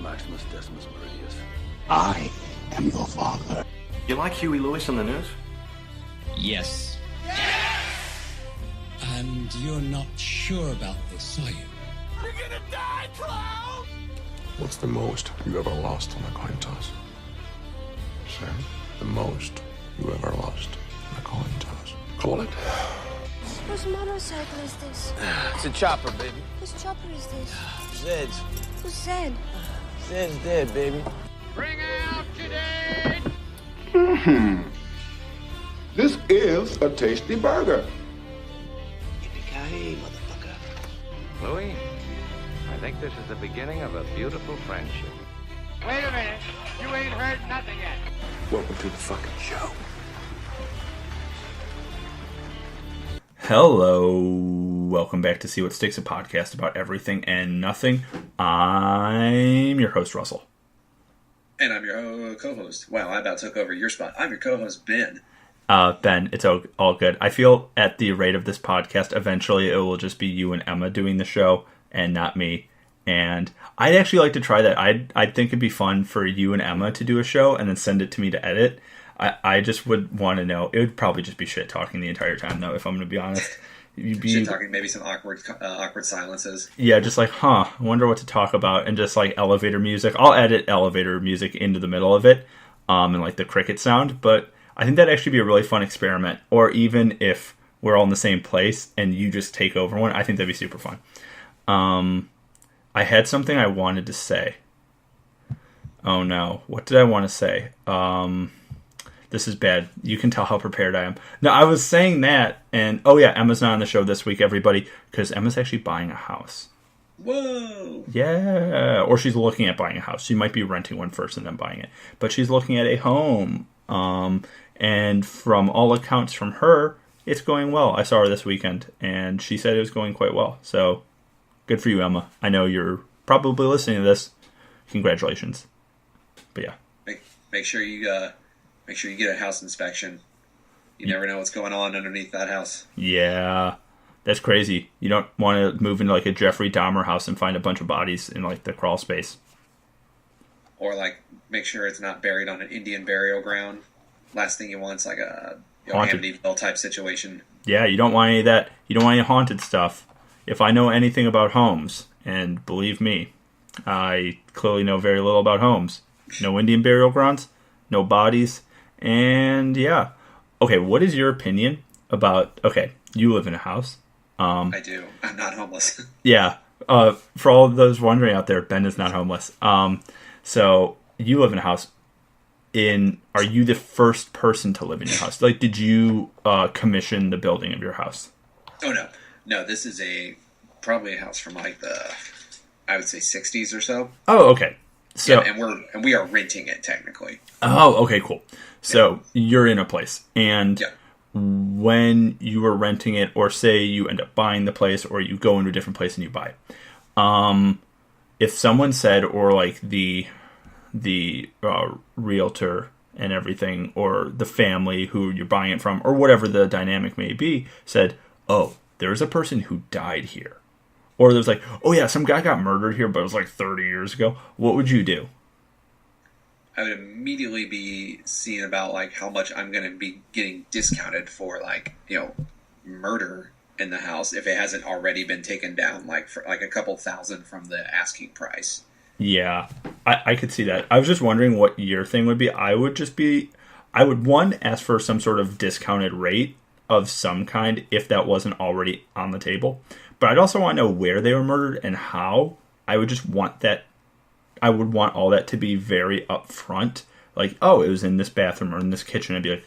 Maximus Decimus Meridius. I am your father. You like Huey Lewis on the news? Yes. And you're not sure about this, are you? You're gonna die, clown! What's the most you ever lost on a coin toss? Sir? The most you ever lost on a coin toss. Call it. Whose motorcycle is this? It's a chopper, baby. Whose chopper is this? Zed's. Who's Zed? Zed's dead, baby. Bring out today! This is a tasty burger. Yippee-ki-yay, motherfucker. Louis, I think this is the beginning of a beautiful friendship. Wait a minute. You ain't heard nothing yet. Welcome to the fucking show. Hello, welcome back to See What Sticks, a podcast about everything and nothing. I'm your host, Russell. And I'm your co-host. Wow, I about took over your spot. I'm your co-host, Ben. Ben, it's all good. I feel at the rate of this podcast, eventually it will just be you and Emma doing the show and not me. And I'd actually like to try that. I'd think it'd be fun for you and Emma to do a show and then send it to me to edit. I just would want to know. It would probably just be shit talking the entire time, though, if I'm going to be honest. Shit talking, maybe some awkward silences. Yeah, just like, I wonder what to talk about, and just like elevator music. I'll edit elevator music into the middle of it, and like the cricket sound. But I think that'd actually be a really fun experiment. Or even if we're all in the same place and you just take over one, I think that'd be super fun. I had something I wanted to say. Oh no, what did I want to say? This is bad. You can tell how prepared I am. No, I was saying that, and oh yeah, Emma's not on the show this week, everybody, because Emma's actually buying a house. Whoa! Yeah, or she's looking at buying a house. She might be renting one first and then buying it, but she's looking at a home. And from all accounts from her, it's going well. I saw her this weekend, and she said it was going quite well. So, good for you, Emma. I know you're probably listening to this. Congratulations. But yeah, make sure you get a house inspection. You never know what's going on underneath that house. Yeah, that's crazy. You don't want to move into like a Jeffrey Dahmer house and find a bunch of bodies in like the crawl space. Or like make sure it's not buried on an Indian burial ground. Last thing you want is like a Amityville type situation. Yeah, you don't want any of that. You don't want any haunted stuff. If I know anything about homes, and believe me, I clearly know very little about homes. No Indian burial grounds, no bodies, and yeah. Okay, what is your opinion about... Okay, you live in a house. I do. I'm not homeless. Yeah. For all of those wondering out there, Ben is not homeless. So, you live in a house. Are you the first person to live in your house? Like, did you commission the building of your house? Oh, no. No, this is probably a house from like I would say 60s or so. Oh, okay. So, yeah, and we are renting it technically. Oh, okay, cool. So you're in a place, and yeah. When you were renting it, or say you end up buying the place, or you go into a different place and you buy it. If someone said, or like the realtor and everything, or the family who you're buying it from, or whatever the dynamic may be, said, "Oh, there's a person who died here," or there's like, "Oh yeah, some guy got murdered here, but it was like 30 years ago," what would you do? I would immediately be seeing about like how much I'm going to be getting discounted for like, murder in the house if it hasn't already been taken down like for like a couple thousand from the asking price. Yeah, I could see that. I was just wondering what your thing would be. I would one, ask for some sort of discounted rate of some kind if that wasn't already on the table. But I'd also want to know where they were murdered and how. I would just want that. I would want all that to be very upfront. Like, oh, it was in this bathroom or in this kitchen. I'd be like,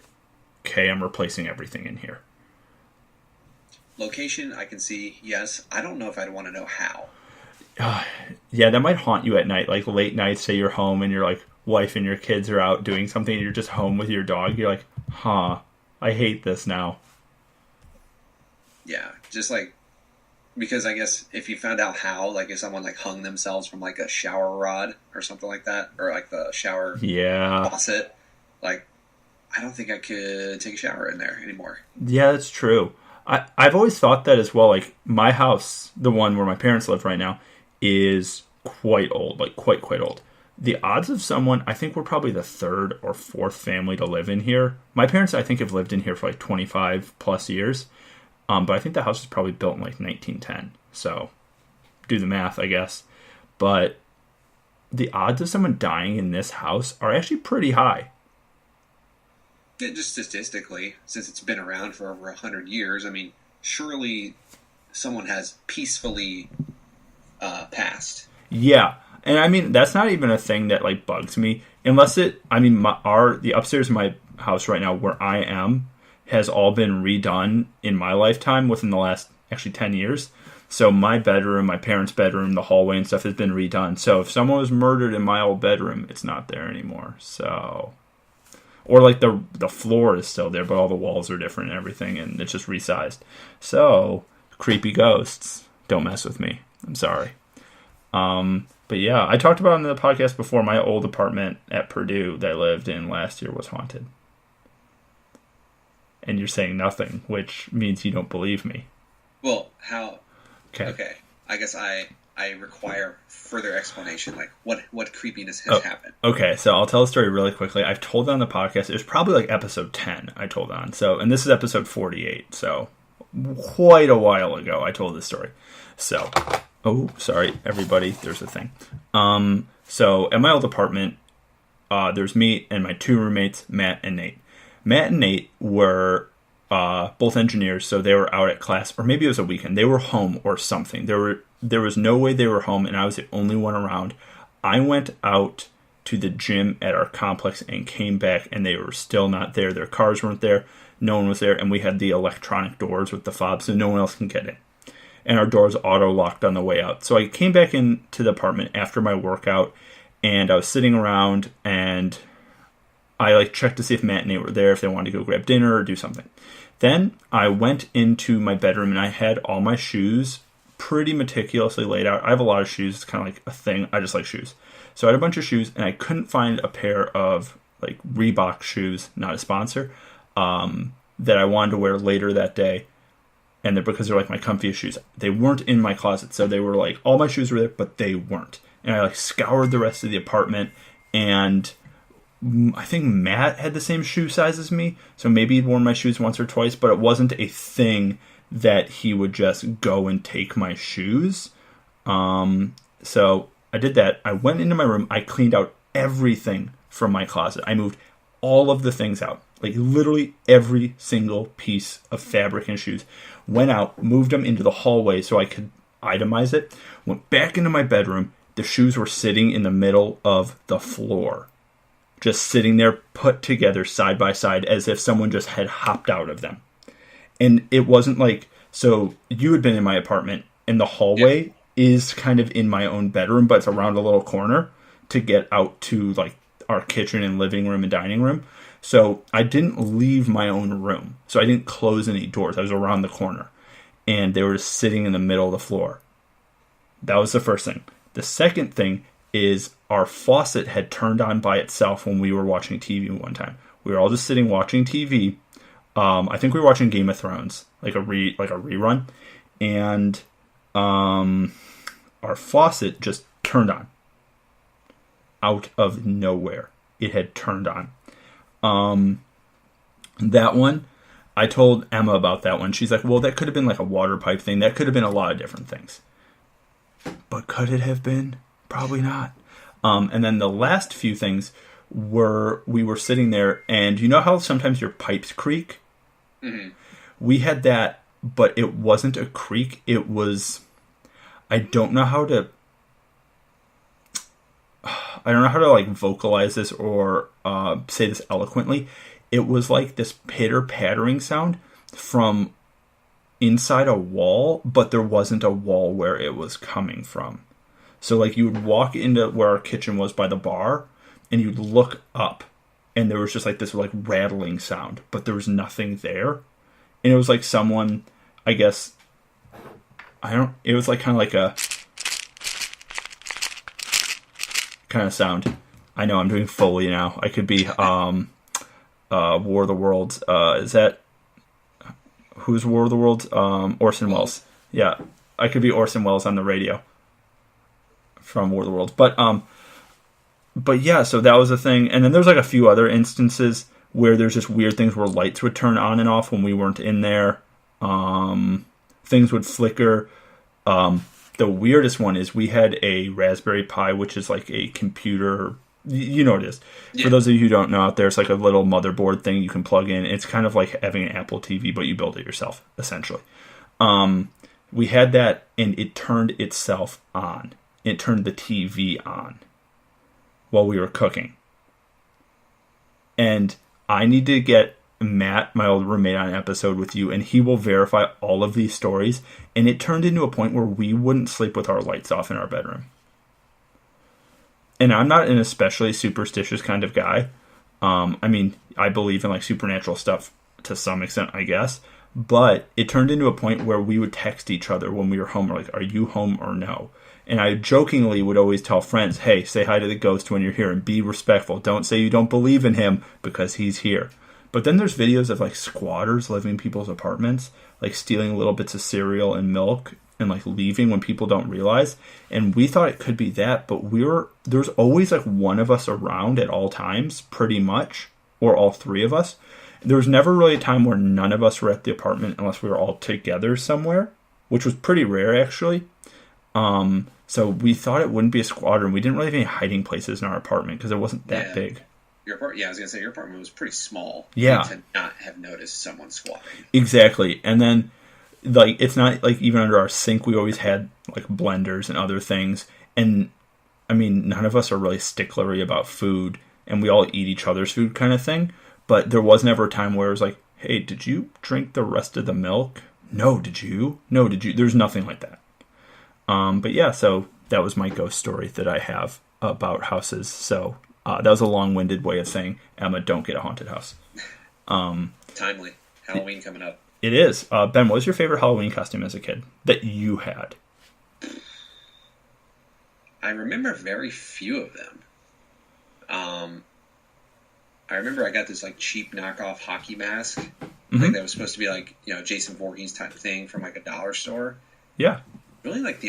okay, I'm replacing everything in here. Location, I can see, yes. I don't know if I'd want to know how. Yeah, that might haunt you at night. Like, late nights, say you're home and your like wife and your kids are out doing something and you're just home with your dog. You're like, I hate this now. Yeah, just like, because I guess if you found out how, like if someone like hung themselves from like a shower rod or something like that, or like the shower faucet, like I don't think I could take a shower in there anymore. Yeah, that's true. I've always thought that as well. Like my house, the one where my parents live right now, is quite old, like quite old. The odds of someone, I think we're probably the third or fourth family to live in here. My parents, I think, have lived in here for like 25 plus years. But I think the house was probably built in like 1910. So do the math, I guess. But the odds of someone dying in this house are actually pretty high. Yeah, just statistically, since it's been around for over 100 years, I mean, surely someone has peacefully passed. Yeah. And I mean, that's not even a thing that like bugs me. Unless it, I mean, the upstairs of my house right now where I am has all been redone in my lifetime within the last actually 10 years. So my bedroom, my parents' bedroom, the hallway and stuff has been redone. So if someone was murdered in my old bedroom, it's not there anymore. So, or like the floor is still there, but all the walls are different and everything, and it's just resized. So creepy ghosts, don't mess with me. I'm sorry. But yeah, I talked about on the podcast before, my old apartment at Purdue that I lived in last year was haunted. And you're saying nothing, which means you don't believe me. Well, how? Okay. I guess I require further explanation. Like, what creepiness has happened? Okay, so I'll tell the story really quickly. I've told it on the podcast. It was probably like episode 10 I told on. So, and this is episode 48. So, quite a while ago I told this story. So, oh, sorry, everybody. There's a thing. So, at my old apartment, there's me and my two roommates, Matt and Nate. Matt and Nate were both engineers, so they were out at class, or maybe it was a weekend. They were home or something. There was no way they were home, and I was the only one around. I went out to the gym at our complex and came back, and they were still not there. Their cars weren't there. No one was there, and we had the electronic doors with the fobs, so no one else can get in. And our doors auto-locked on the way out. So I came back into the apartment after my workout, and I was sitting around, and I like checked to see if Matt and Nate were there, if they wanted to go grab dinner or do something. Then I went into my bedroom, and I had all my shoes pretty meticulously laid out. I have a lot of shoes. It's kind of like a thing. I just like shoes. So I had a bunch of shoes, and I couldn't find a pair of like Reebok shoes, not a sponsor, that I wanted to wear later that day. And they're because they're like my comfiest shoes. They weren't in my closet, so they were like all my shoes were there, but they weren't. And I like scoured the rest of the apartment, and I think Matt had the same shoe size as me, so maybe he'd worn my shoes once or twice, but it wasn't a thing that he would just go and take my shoes. So I did that. I went into my room. I cleaned out everything from my closet. I moved all of the things out, like literally every single piece of fabric and shoes. Went out, moved them into the hallway so I could itemize it. Went back into my bedroom. The shoes were sitting in the middle of the floor. Just sitting there put together side by side as if someone just had hopped out of them. And it wasn't like, so you had been in my apartment and the hallway is kind of in my own bedroom, but it's around a little corner to get out to like our kitchen and living room and dining room. So I didn't leave my own room. So I didn't close any doors. I was around the corner and they were just sitting in the middle of the floor. That was the first thing. The second thing is our faucet had turned on by itself when we were watching TV one time. We were all just sitting watching TV. I think we were watching Game of Thrones, like a rerun, and our faucet just turned on out of nowhere. It had turned on. That one, I told Emma about that one. She's like, well, that could have been like a water pipe thing. That could have been a lot of different things. But could it have been? Probably not. And then the last few things were, we were sitting there, and you know how sometimes your pipes creak? Mm-hmm. We had that, but it wasn't a creak. It was, I don't know how to like vocalize this or say this eloquently. It was like this pitter-pattering sound from inside a wall, but there wasn't a wall where it was coming from. So like you would walk into where our kitchen was by the bar, and you'd look up, and there was just like this like rattling sound, but there was nothing there. And it was like someone, I guess, it was like kind of like a kind of sound. I know I'm doing Foley now. I could be War of the Worlds. Is that, who's War of the Worlds? Orson Welles. Yeah, I could be Orson Welles on the radio from War of the Worlds. But yeah, so that was a thing. And then there's like a few other instances where there's just weird things where lights would turn on and off when we weren't in there. Things would flicker. The weirdest one is we had a Raspberry Pi, which is like a computer. You know what it is. Yeah. For those of you who don't know out there, it's like a little motherboard thing you can plug in. It's kind of like having an Apple TV, but you build it yourself, essentially. We had that, and it turned itself on. It turned the TV on while we were cooking. And I need to get Matt, my old roommate, on an episode with you, and he will verify all of these stories. And it turned into a point where we wouldn't sleep with our lights off in our bedroom. And I'm not an especially superstitious kind of guy. I mean, I believe in like supernatural stuff to some extent, I guess. But it turned into a point where we would text each other when we were home. We're like, are you home or no? And I jokingly would always tell friends, hey, say hi to the ghost when you're here and be respectful. Don't say you don't believe in him because he's here. But then there's videos of like squatters living in people's apartments, like stealing little bits of cereal and milk and like leaving when people don't realize. And we thought it could be that, but there's always like one of us around at all times, pretty much, or all three of us. There was never really a time where none of us were at the apartment unless we were all together somewhere, which was pretty rare actually. So we thought it wouldn't be a squatter, and we didn't really have any hiding places in our apartment because it wasn't that big. Your apartment, I was gonna say your apartment was pretty small. Yeah, to not have noticed someone squatting. Exactly, and then like it's not like even under our sink we always had like blenders and other things, and I mean none of us are really sticklery about food, and we all eat each other's food kind of thing. But there was never a time where it was like, hey, did you drink the rest of the milk? No, did you? No, did you? There's nothing like that. But yeah, so that was my ghost story that I have about houses. So that was a long-winded way of saying, Emma, don't get a haunted house. Timely. Halloween coming up. It is. Ben, what was your favorite Halloween costume as a kid that you had? I remember very few of them. I remember I got this like cheap knockoff hockey mask. I think that was supposed to be like, Jason Voorhees type thing from like a dollar store. Yeah. Really, like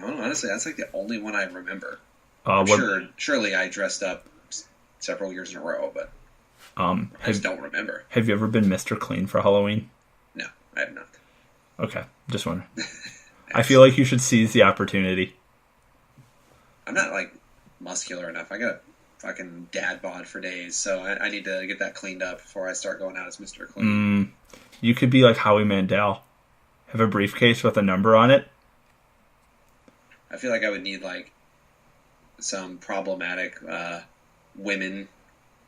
honestly, that's like the only one I remember. Surely I dressed up several years in a row, but I just don't remember. Have you ever been Mr. Clean for Halloween? No, I have not. Okay, just wondering. I feel like you should seize the opportunity. I'm not like muscular enough. I got fucking dad bod for days, so I need to get that cleaned up before I start going out as Mr. Clean. You could be like Howie Mandel. Have a briefcase with a number on it. I feel like I would need like some problematic women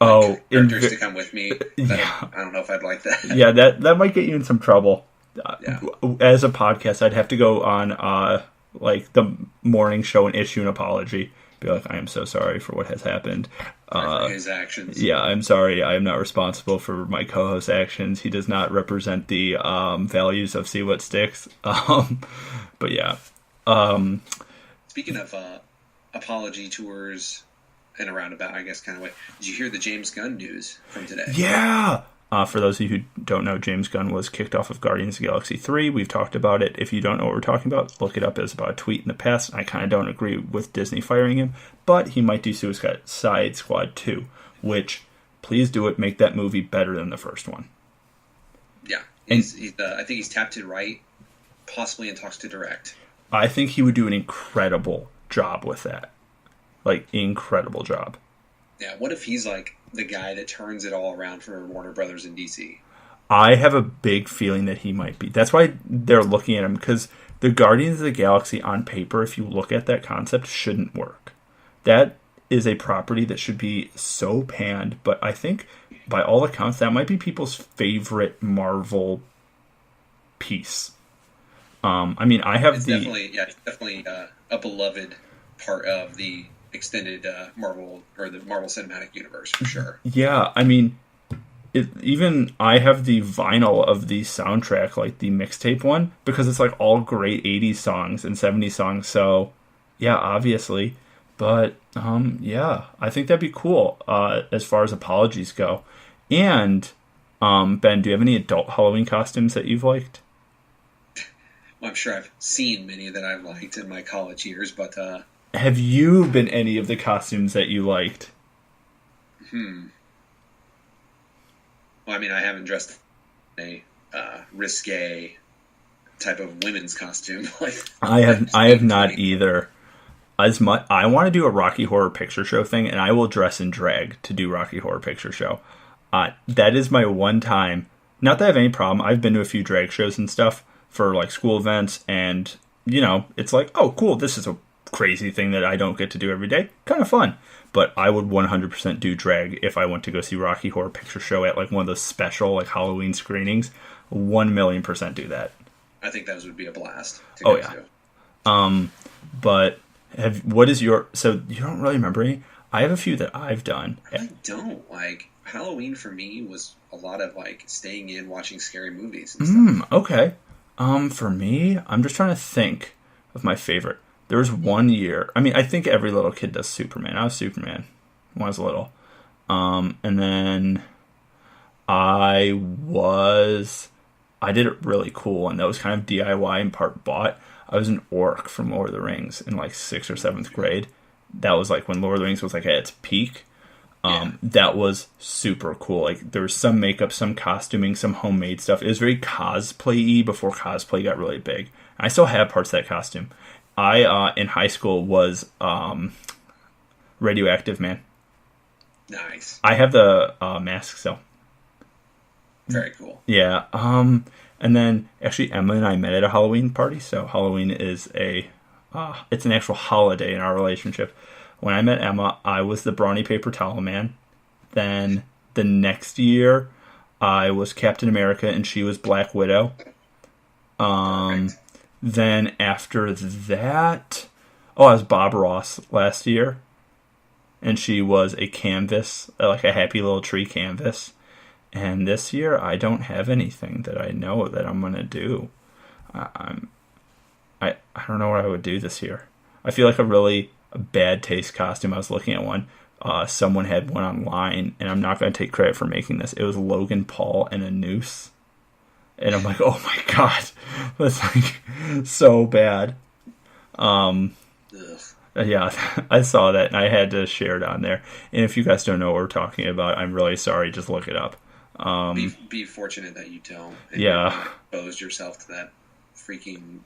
characters to come with me. Yeah. I don't know if I'd like that. Yeah, that might get you in some trouble. Yeah. As a podcast, I'd have to go on like the morning show and issue an apology. Be like, I am so sorry for what has happened. For his actions. Yeah, I'm sorry. I am not responsible for my co-host's actions. He does not represent the values of See What Sticks. But yeah. Speaking of apology tours in a roundabout, I guess, kind of way, did you hear the James Gunn news from today? Yeah! For those of you who don't know, James Gunn was kicked off of Guardians of the Galaxy 3. We've talked about it. If you don't know what we're talking about, look it up. It was about a tweet in the past. I kind of don't agree with Disney firing him, but he might do Suicide Squad 2, which, please do it. Make that movie better than the first one. Yeah. I think he's tapped to write, possibly in talks to direct. I think he would do an incredible job with that. Like, incredible job. Yeah, what if he's like the guy that turns it all around for Warner Brothers in DC? I have a big feeling that he might be. That's why they're looking at him, because the Guardians of the Galaxy on paper, if you look at that concept, shouldn't work. That is a property that should be so panned, but I think by all accounts that might be people's favorite Marvel piece. I mean, I have it's definitely a beloved part of the extended Marvel or the Marvel Cinematic Universe for sure. Yeah, I mean, even I have the vinyl of the soundtrack, like the mixtape one, because it's like all great 80s songs and 70s songs. So, yeah, obviously, but yeah, I think that'd be cool as far as apologies go. And Ben, do you have any adult Halloween costumes that you've liked? Well, I'm sure I've seen many that I've liked in my college years, but have you been any of the costumes that you liked? Well, I mean, I haven't dressed in a risque type of women's costume. I have not either. As much, I want to do a Rocky Horror Picture Show thing, and I will dress in drag to do Rocky Horror Picture Show. That is my one time. Not that I have any problem. I've been to a few drag shows and stuff for like school events, and it's like, oh, cool. This is a crazy thing that I don't get to do every day. Kind of fun. But I would 100% do drag if I went to go see Rocky Horror Picture Show at like one of those special like Halloween screenings. 1,000,000% do that. I think those would be a blast. Oh yeah. But what is your? So you don't really remember any? I have a few that I've done. I don't like Halloween. For me, was a lot of like staying in, watching scary movies and stuff. Okay. For me, I'm just trying to think of my favorite. There was one year. I mean, I think every little kid does Superman. I was Superman when I was little. And then I did it really cool, and that was kind of DIY and part bought. I was an orc from Lord of the Rings in like 6th or 7th grade. That was like when Lord of the Rings was like at its peak. That was super cool. Like there was some makeup, some costuming, some homemade stuff. It was very cosplay-y before cosplay got really big. I still have parts of that costume. I in high school was Radioactive Man. Nice. I have the mask still. Very cool. Yeah. And then actually Emma and I met at a Halloween party. So Halloween is it's an actual holiday in our relationship. When I met Emma, I was the Brawny Paper Towel Man. Then the next year, I was Captain America and she was Black Widow. Then after that, I was Bob Ross last year. And she was a canvas, like a happy little tree canvas. And this year, I don't have anything that I know that I'm going to do. I don't know what I would do this year. I feel like a bad taste costume. I was looking at one. Someone had one online, and I'm not going to take credit for making this. It was Logan Paul and a noose. And I'm like, oh my god. That's like so bad. Yeah, I saw that, and I had to share it on there. And if you guys don't know what we're talking about, I'm really sorry. Just look it up. Be fortunate that you don't. Yeah. Exposed yourself to that freaking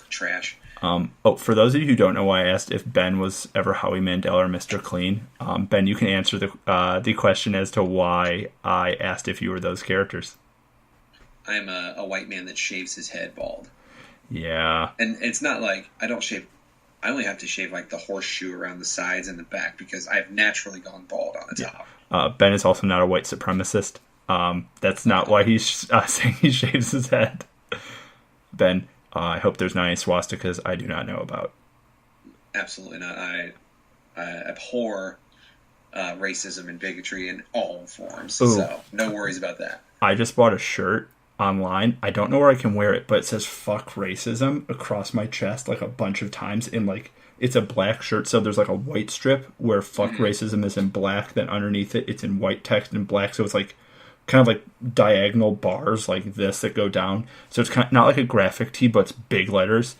trash. For those of you who don't know why I asked if Ben was ever Howie Mandel or Mr. Clean, Ben, you can answer the question as to why I asked if you were those characters. I'm a white man that shaves his head bald. Yeah. And it's not like I don't shave. I only have to shave like the horseshoe around the sides and the back because I've naturally gone bald on the top. Ben is also not a white supremacist. That's not why he's saying he shaves his head. Ben, I hope there's not any swastikas I do not know about. Absolutely not. I abhor racism and bigotry in all forms. Ooh. So no worries about that. I just bought a shirt online. I don't know where I can wear it, but it says "fuck racism" across my chest like a bunch of times. In like, it's a black shirt, so there's like a white strip where "fuck racism" is in black. Then underneath it, it's in white text in black. So it's like kind of like diagonal bars like this that go down. So it's kind of not like a graphic tee, but it's big letters.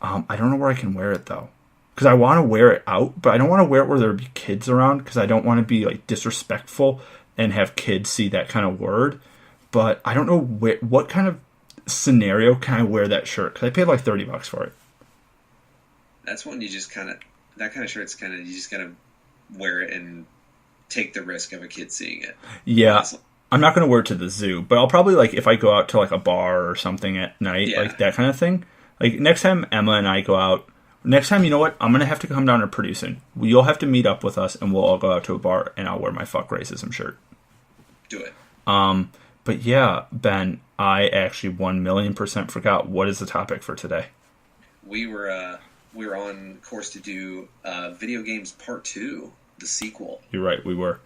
I don't know where I can wear it though, because I want to wear it out, but I don't want to wear it where there be kids around because I don't want to be like disrespectful and have kids see that kind of word. But I don't know what kind of scenario can I wear that shirt, because I paid like $30 for it. That's when you just kind of, that kind of shirt's kind of, you just gotta wear it and take the risk of a kid seeing it. Yeah. Honestly. I'm not going to wear it to the zoo, but I'll probably, like, if I go out to, like, a bar or something at night, like, that kind of thing. Like, next time Emma and I go out, next time, you know what? I'm going to have to come down to producing. You'll have to meet up with us, and we'll all go out to a bar, and I'll wear my fuck racism shirt. Do it. But yeah, Ben, I actually 1,000,000% forgot what is the topic for today. We were on course to do Video Games Part 2, the sequel. You're right, we were.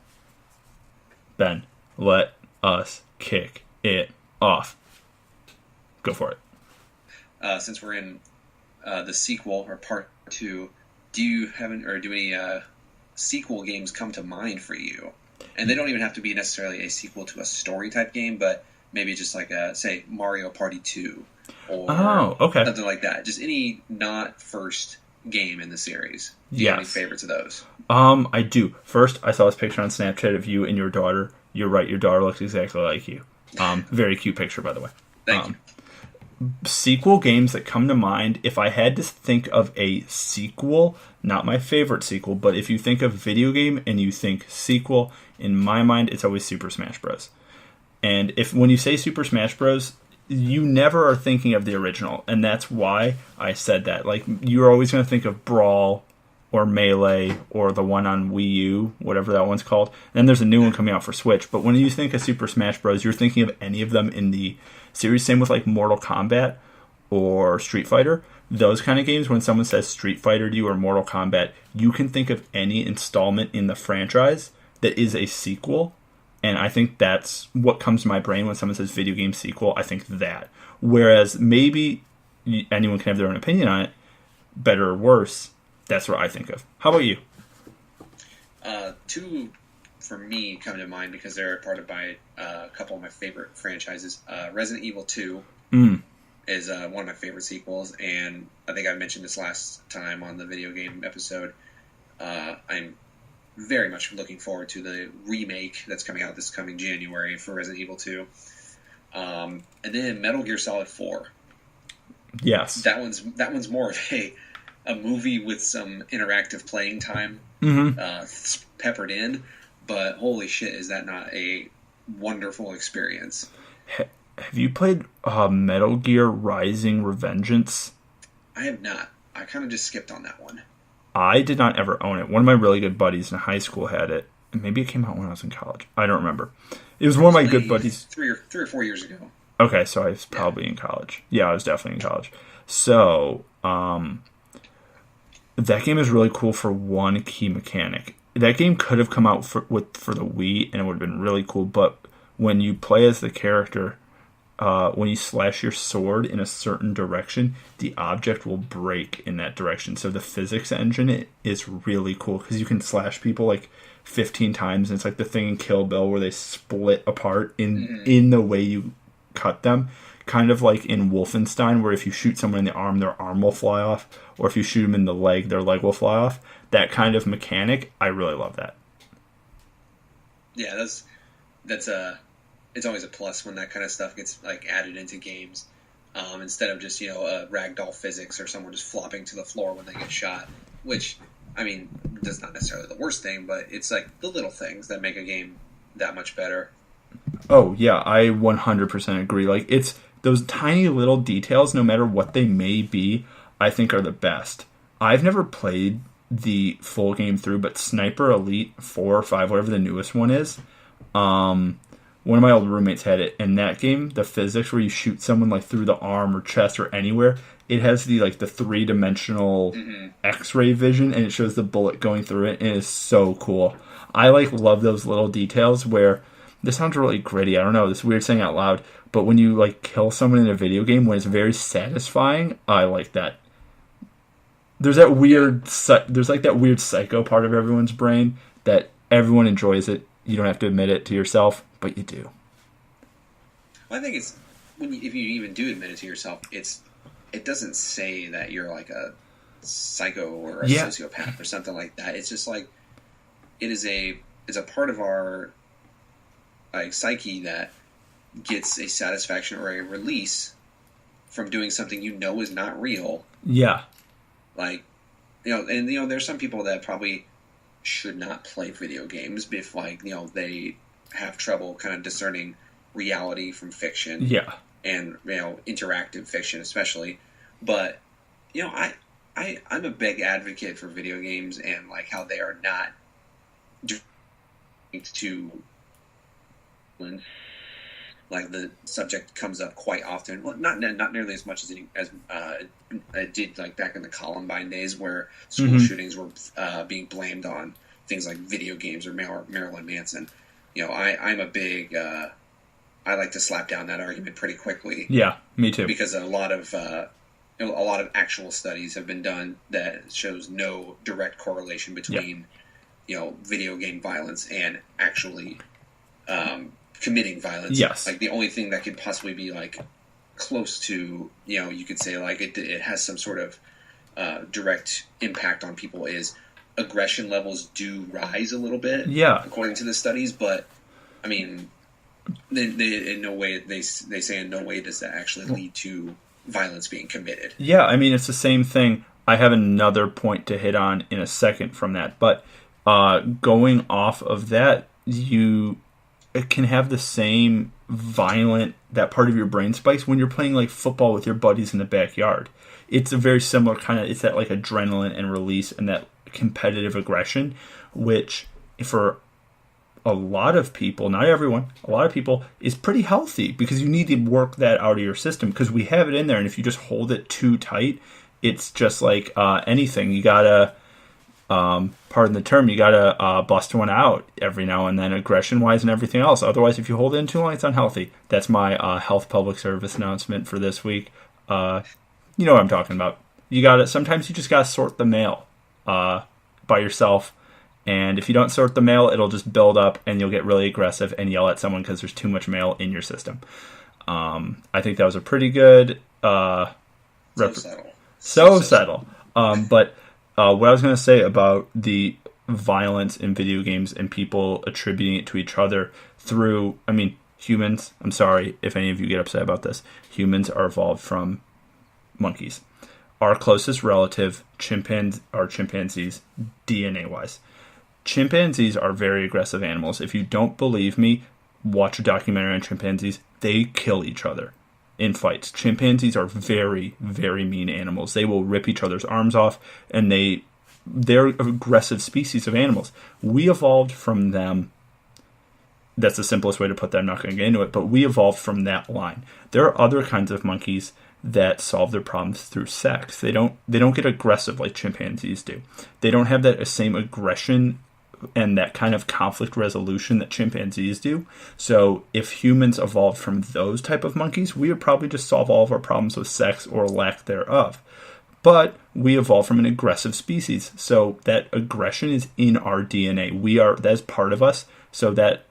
Ben, let us kick it off. Go for it. Since we're in the sequel, or Part 2, do any sequel games come to mind for you? And they don't even have to be necessarily a sequel to a story type game, but maybe just like say Mario Party 2 or something like that. Just any not first game in the series. Do you have any Yes. favorites of those? I do. First, I saw this picture on Snapchat of you and your daughter. You're right, your daughter looks exactly like you. Very cute picture, by the way. Thank you. Sequel games that come to mind, if I had to think of a sequel, not my favorite sequel, but if you think of video game and you think sequel, in my mind, it's always Super Smash Bros. And when you say Super Smash Bros., you never are thinking of the original, and that's why I said that. Like, you're always going to think of Brawl or Melee or the one on Wii U, whatever that one's called. And then there's a new one coming out for Switch. But when you think of Super Smash Bros., you're thinking of any of them in the series. Same with like Mortal Kombat or Street Fighter. Those kind of games, when someone says Street Fighter to you or Mortal Kombat, you can think of any installment in the franchise that is a sequel. And I think that's what comes to my brain when someone says video game sequel. I think that. Whereas maybe anyone can have their own opinion on it, better or worse. That's what I think of. How about you? Two for me come to mind because they're part of a couple of my favorite franchises. Resident Evil 2 is one of my favorite sequels, and I think I mentioned this last time on the video game episode. I'm very much looking forward to the remake that's coming out this coming January for Resident Evil 2. And then Metal Gear Solid 4. Yes. That one's more of a movie with some interactive playing time peppered in, but holy shit, is that not a wonderful experience? Have you played Metal Gear Rising Revengeance? I have not. I kind of just skipped on that one. I did not ever own it. One of my really good buddies in high school had it. Maybe it came out when I was in college. I don't remember. It was one of my good buddies. 3 or 4 years ago. Okay, so I was probably in college. Yeah, I was definitely in college. So, that game is really cool for one key mechanic. That game could have come out for the Wii, and it would have been really cool. But when you play as the character, when you slash your sword in a certain direction, the object will break in that direction. So the physics engine is really cool because you can slash people like 15 times, and it's like the thing in Kill Bill where they split apart in the way you cut them. Kind of like in Wolfenstein, where if you shoot someone in the arm, their arm will fly off, or if you shoot them in the leg, their leg will fly off. That kind of mechanic, I really love that. Yeah, that's it's always a plus when that kind of stuff gets like added into games, instead of just ragdoll physics or someone just flopping to the floor when they get shot. Which, I mean, that's not necessarily the worst thing, but it's like the little things that make a game that much better. Oh yeah, I 100% agree. Like, it's those tiny little details, no matter what they may be, I think are the best. I've never played the full game through, but Sniper Elite 4 or 5, whatever the newest one is, one of my old roommates had it, and that game, the physics where you shoot someone like through the arm or chest or anywhere, it has the 3-dimensional X-ray vision, and it shows the bullet going through it, and it is so cool. I love those little details where, this sounds really gritty, I don't know, this weird saying out loud, but when you kill someone in a video game, when it's very satisfying, I like that. There's that weird, that weird psycho part of everyone's brain that everyone enjoys it. You don't have to admit it to yourself, but you do. Well, I think it's if you even do admit it to yourself, it doesn't say that you're like a psycho or a sociopath or something like that. It's just like it's a part of our psyche that gets a satisfaction or a release from doing something is not real. Yeah. There's some people that probably should not play video games if they have trouble kind of discerning reality from fiction. Yeah. And interactive fiction especially. But I'm a big advocate for video games and how they are not to the subject comes up quite often. Well, not nearly as much as it did back in the Columbine days, where school shootings were being blamed on things like video games or Marilyn Manson. I'm a big. I like to slap down that argument pretty quickly. Yeah, me too. Because a lot of actual studies have been done that shows no direct correlation between video game violence and actually committing violence. Yes. The only thing that could possibly be close to, you could say it has some sort of direct impact on people is aggression levels do rise a little bit, according to the studies. But I mean, they in no way they say in no way does that actually lead to violence being committed. Yeah, I mean, it's the same thing. I have another point to hit on in a second from that, but going off of that, it can have the same violent, that part of your brain spikes when you're playing like football with your buddies in the backyard. It's a very similar kind of, it's that like adrenaline and release and that competitive aggression, which for a lot of people, not everyone, a lot of people, is pretty healthy because you need to work that out of your system because we have it in there, and if you just hold it too tight, it's just like anything. You gotta, pardon the term, you gotta bust one out every now and then, aggression-wise and everything else. Otherwise, if you hold it in too long, it's unhealthy. That's my health public service announcement for this week. You know what I'm talking about. Sometimes you just gotta sort the mail by yourself. And if you don't sort the mail, it'll just build up and you'll get really aggressive and yell at someone because there's too much mail in your system. I think that was a pretty good... So subtle. But what I was going to say about the violence in video games and people attributing it to each other through... I mean, humans, I'm sorry if any of you get upset about this, humans are evolved from monkeys. Our closest relative, are chimpanzees, DNA-wise. Chimpanzees are very aggressive animals. If you don't believe me, watch a documentary on chimpanzees. They kill each other in fights. Chimpanzees are very, very mean animals. They will rip each other's arms off, and they're aggressive species of animals. We evolved from them. That's the simplest way to put that. I'm not going to get into it, but we evolved from that line. There are other kinds of monkeys that solve their problems through sex. They don't get aggressive like chimpanzees do. They don't have that same aggression and that kind of conflict resolution that chimpanzees do. So if humans evolved from those type of monkeys, we would probably just solve all of our problems with sex or lack thereof. But we evolved from an aggressive species. So that aggression is in our DNA. That's part of us. So that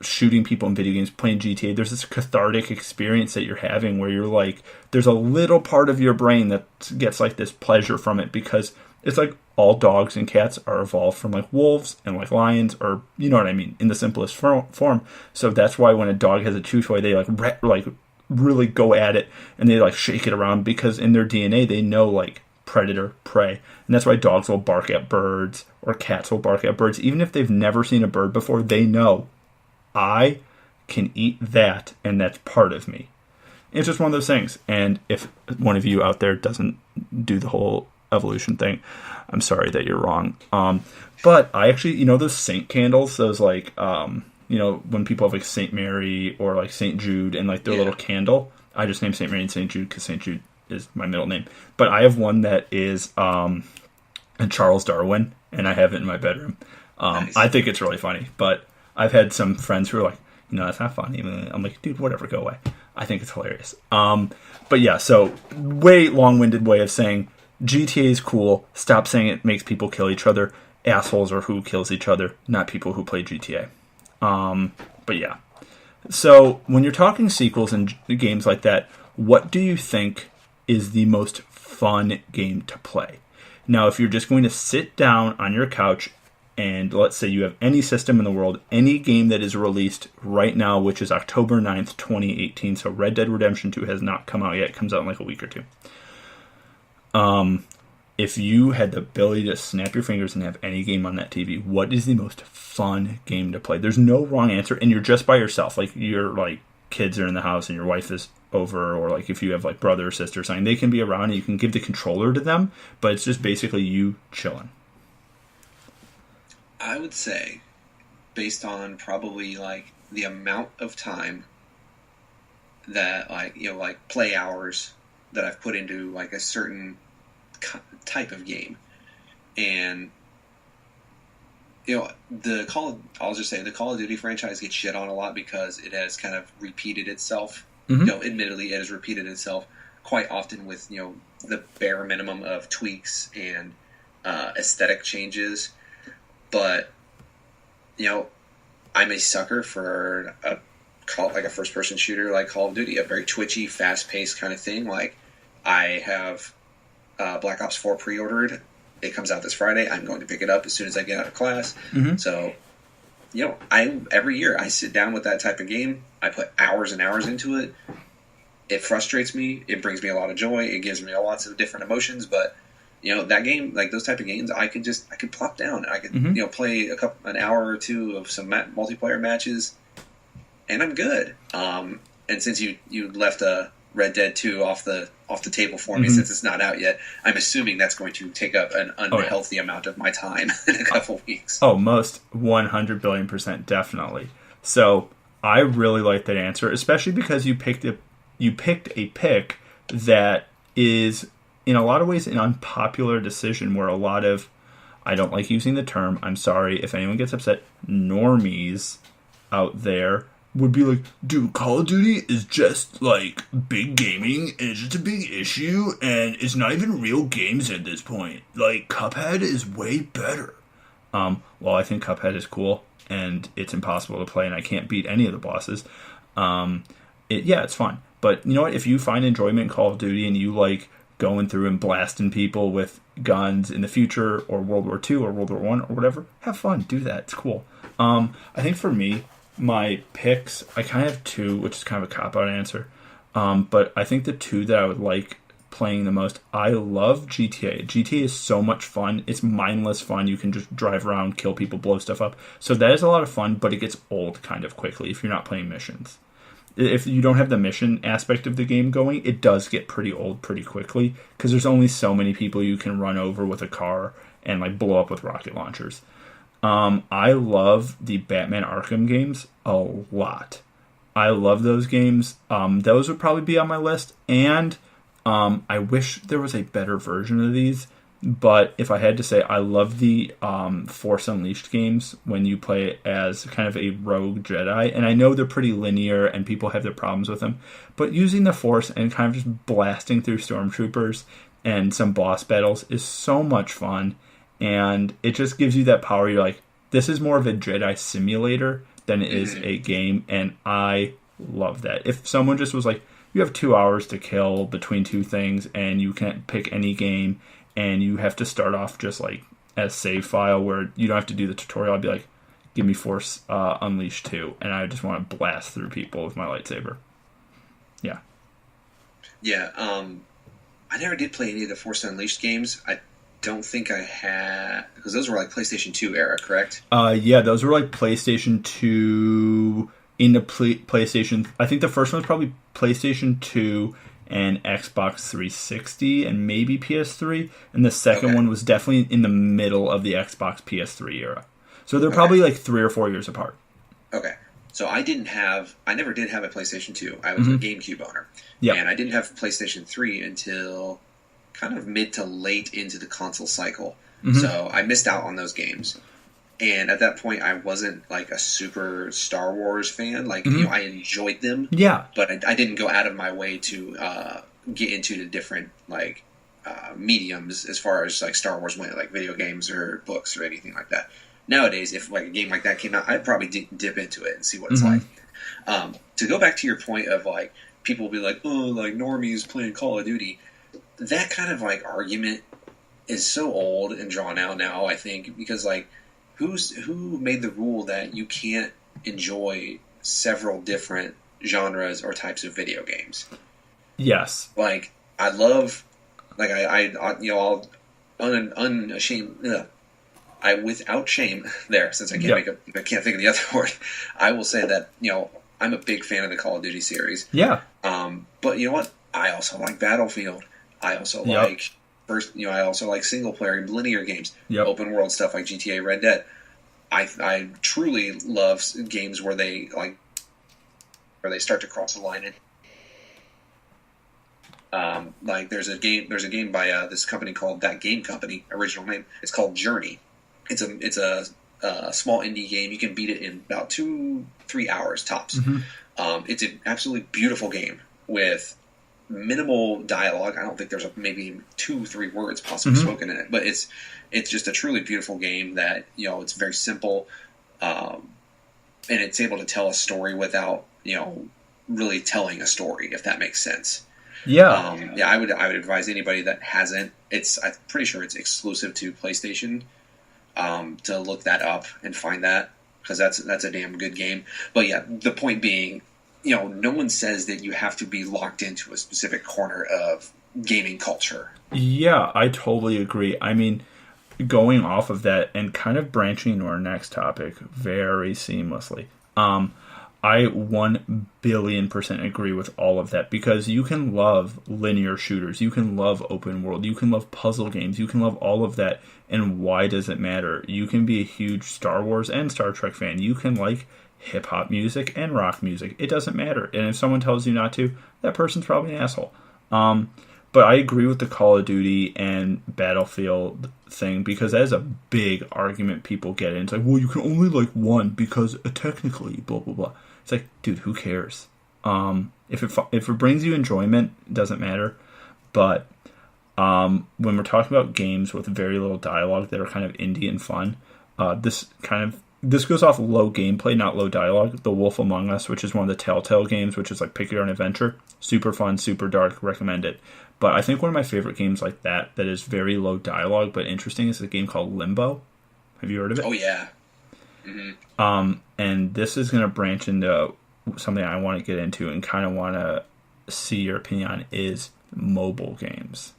shooting people in video games, playing GTA, there's this cathartic experience that you're having where you're like, there's a little part of your brain that gets like this pleasure from it because it's like all dogs and cats are evolved from like wolves and like lions, or you know what I mean, in the simplest form. So that's why when a dog has a chew toy, they like really go at it and they like shake it around because in their DNA they know like predator, prey. And that's why dogs will bark at birds or cats will bark at birds. Even if they've never seen a bird before, they know I can eat that, and that's part of me. It's just one of those things. And if one of you out there doesn't do the whole evolution thing, I'm sorry that you're wrong. But I actually, those saint candles, those like, when people have like Saint Mary or like Saint Jude and like their little candle, I just named Saint Mary and Saint Jude because Saint Jude is my middle name. But I have one that is a Charles Darwin, and I have it in my bedroom. Nice. I think it's really funny, but I've had some friends who are like, that's not funny. I'm like, dude, whatever, go away. I think it's hilarious. But yeah, so way long-winded way of saying GTA is cool. Stop saying it makes people kill each other. Assholes are who kills each other, not people who play GTA. But yeah. So when you're talking sequels and games like that, what do you think is the most fun game to play? Now, if you're just going to sit down on your couch and let's say you have any system in the world, any game that is released right now, which is October 9th, 2018. So Red Dead Redemption 2 has not come out yet. It comes out in like a week or two. If you had the ability to snap your fingers and have any game on that TV, what is the most fun game to play? There's no wrong answer, and you're just by yourself. Like, your like kids are in the house and your wife is over, or like if you have like brother or sister or something, they can be around and you can give the controller to them, but it's just basically you chilling. I would say, based on probably like the amount of time that like play hours that I've put into like a certain type of game, and the Call of Duty franchise gets shit on a lot because it has kind of repeated itself. Mm-hmm. Admittedly, it has repeated itself quite often with the bare minimum of tweaks and aesthetic changes. But, I'm a sucker for a first-person shooter like Call of Duty, a very twitchy, fast-paced kind of thing. Like, I have Black Ops 4 pre-ordered. It comes out this Friday. I'm going to pick it up as soon as I get out of class. So, every year I sit down with that type of game. I put hours and hours into it. It frustrates me. It brings me a lot of joy. It gives me lots of different emotions. But that game, like those type of games, I could plop down. I could play an hour or two of some multiplayer matches, and I'm good. And since you left Red Dead 2 off the table for me, since it's not out yet, I'm assuming that's going to take up an unhealthy amount of my time in a couple weeks. Oh, most 100 billion% definitely. So I really like that answer, especially because you picked a pick that is in a lot of ways an unpopular decision where a lot of, I don't like using the term, I'm sorry if anyone gets upset, normies out there would be like, dude, Call of Duty is just like big gaming, and it's just a big issue, and it's not even real games at this point. Like, Cuphead is way better. Well, I think Cuphead is cool, and it's impossible to play, and I can't beat any of the bosses. It's fun. But you know what? If you find enjoyment in Call of Duty and you like going through and blasting people with guns in the future, or World War II or World War I or whatever, have fun. Do that. It's cool. I think for me, my picks, I kind of have two, which is kind of a cop-out answer. But I think the two that I would like playing the most, I love GTA. GTA is so much fun. It's mindless fun. You can just drive around, kill people, blow stuff up. So that is a lot of fun, but it gets old kind of quickly if you're not playing missions. If you don't have the mission aspect of the game going, it does get pretty old pretty quickly because there's only so many people you can run over with a car and like blow up with rocket launchers. I love the Batman Arkham games a lot. I love those games. Those would probably be on my list. And I wish there was a better version of these. But if I had to say, I love the Force Unleashed games when you play as kind of a rogue Jedi. And I know they're pretty linear and people have their problems with them. But using the Force and kind of just blasting through stormtroopers and some boss battles is so much fun. And it just gives you that power. You're like, this is more of a Jedi simulator than it is a game. And I love that. If someone just was like, you have 2 hours to kill between two things and you can't pick any game and you have to start off just like as save file where you don't have to do the tutorial, I'd be like, give me Force Unleashed 2. And I just want to blast through people with my lightsaber. Yeah. Yeah. I never did play any of the Force Unleashed games. I don't think I had, because those were like PlayStation 2 era, correct? Yeah, those were like PlayStation 2 into PlayStation. I think the first one was probably PlayStation 2 and Xbox 360 and maybe PS3, and the second one was definitely in the middle of the Xbox PS3 era. So they're probably like 3 or 4 years apart. Okay. So I never did have a PlayStation 2. I was a GameCube owner. Yeah. And I didn't have PlayStation 3 until kind of mid to late into the console cycle. So I missed out on those games. And at that point, I wasn't like a super Star Wars fan. Like, I enjoyed them. Yeah. But I didn't go out of my way to get into the different like mediums as far as like Star Wars went, like video games or books or anything like that. Nowadays, if like a game like that came out, I'd probably dip into it and see what it's like. To go back to your point of like people will be like, oh, like normies playing Call of Duty. That kind of like argument is so old and drawn out now, I think, because like who made the rule that you can't enjoy several different genres or types of video games? Yes. Like I love, like I'll unashamed. I without shame there, since I can't I can't think of the other word. I will say that I'm a big fan of the Call of Duty series. Yeah. But you know what? I also like Battlefield. I also like I also like single player linear games, open world stuff like GTA, Red Dead. I truly love games where they start to cross the line. Like there's a game by this company called That Game Company. Original name. It's called Journey. It's a small indie game. You can beat it in about 2-3 hours tops. It's an absolutely beautiful game with minimal dialogue. I don't think there's maybe 2-3 words possibly spoken in it, but it's just a truly beautiful game that it's very simple, and it's able to tell a story without really telling a story, if that makes sense. Yeah. Yeah, I would advise anybody that hasn't. I'm pretty sure it's exclusive to PlayStation. To look that up and find that, because that's a damn good game. But yeah, the point being, no one says that you have to be locked into a specific corner of gaming culture. Yeah, I totally agree. I mean, going off of that and kind of branching into our next topic very seamlessly, I 1,000,000,000% agree with all of that, because you can love linear shooters, you can love open world, you can love puzzle games, you can love all of that, and why does it matter? You can be a huge Star Wars and Star Trek fan, you can like hip-hop music and rock music, it doesn't matter, and if someone tells you not to, that person's probably an asshole. But I agree with the Call of Duty and Battlefield thing, because that is a big argument people get in. It's like, well, you can only like one because technically, blah, blah, blah. It's like, dude, who cares? If it brings you enjoyment, it doesn't matter. But when we're talking about games with very little dialogue that are kind of indie and fun, this goes off low gameplay, not low dialogue. The Wolf Among Us, which is one of the Telltale games, which is like pick your own adventure, super fun, super dark, recommend it. But I think one of my favorite games like that is very low dialogue but interesting, is a game called Limbo. Have you heard of it? Oh yeah. Mm-hmm. And this is going to branch into something I want to get into and kind of want to see your opinion on, is mobile games.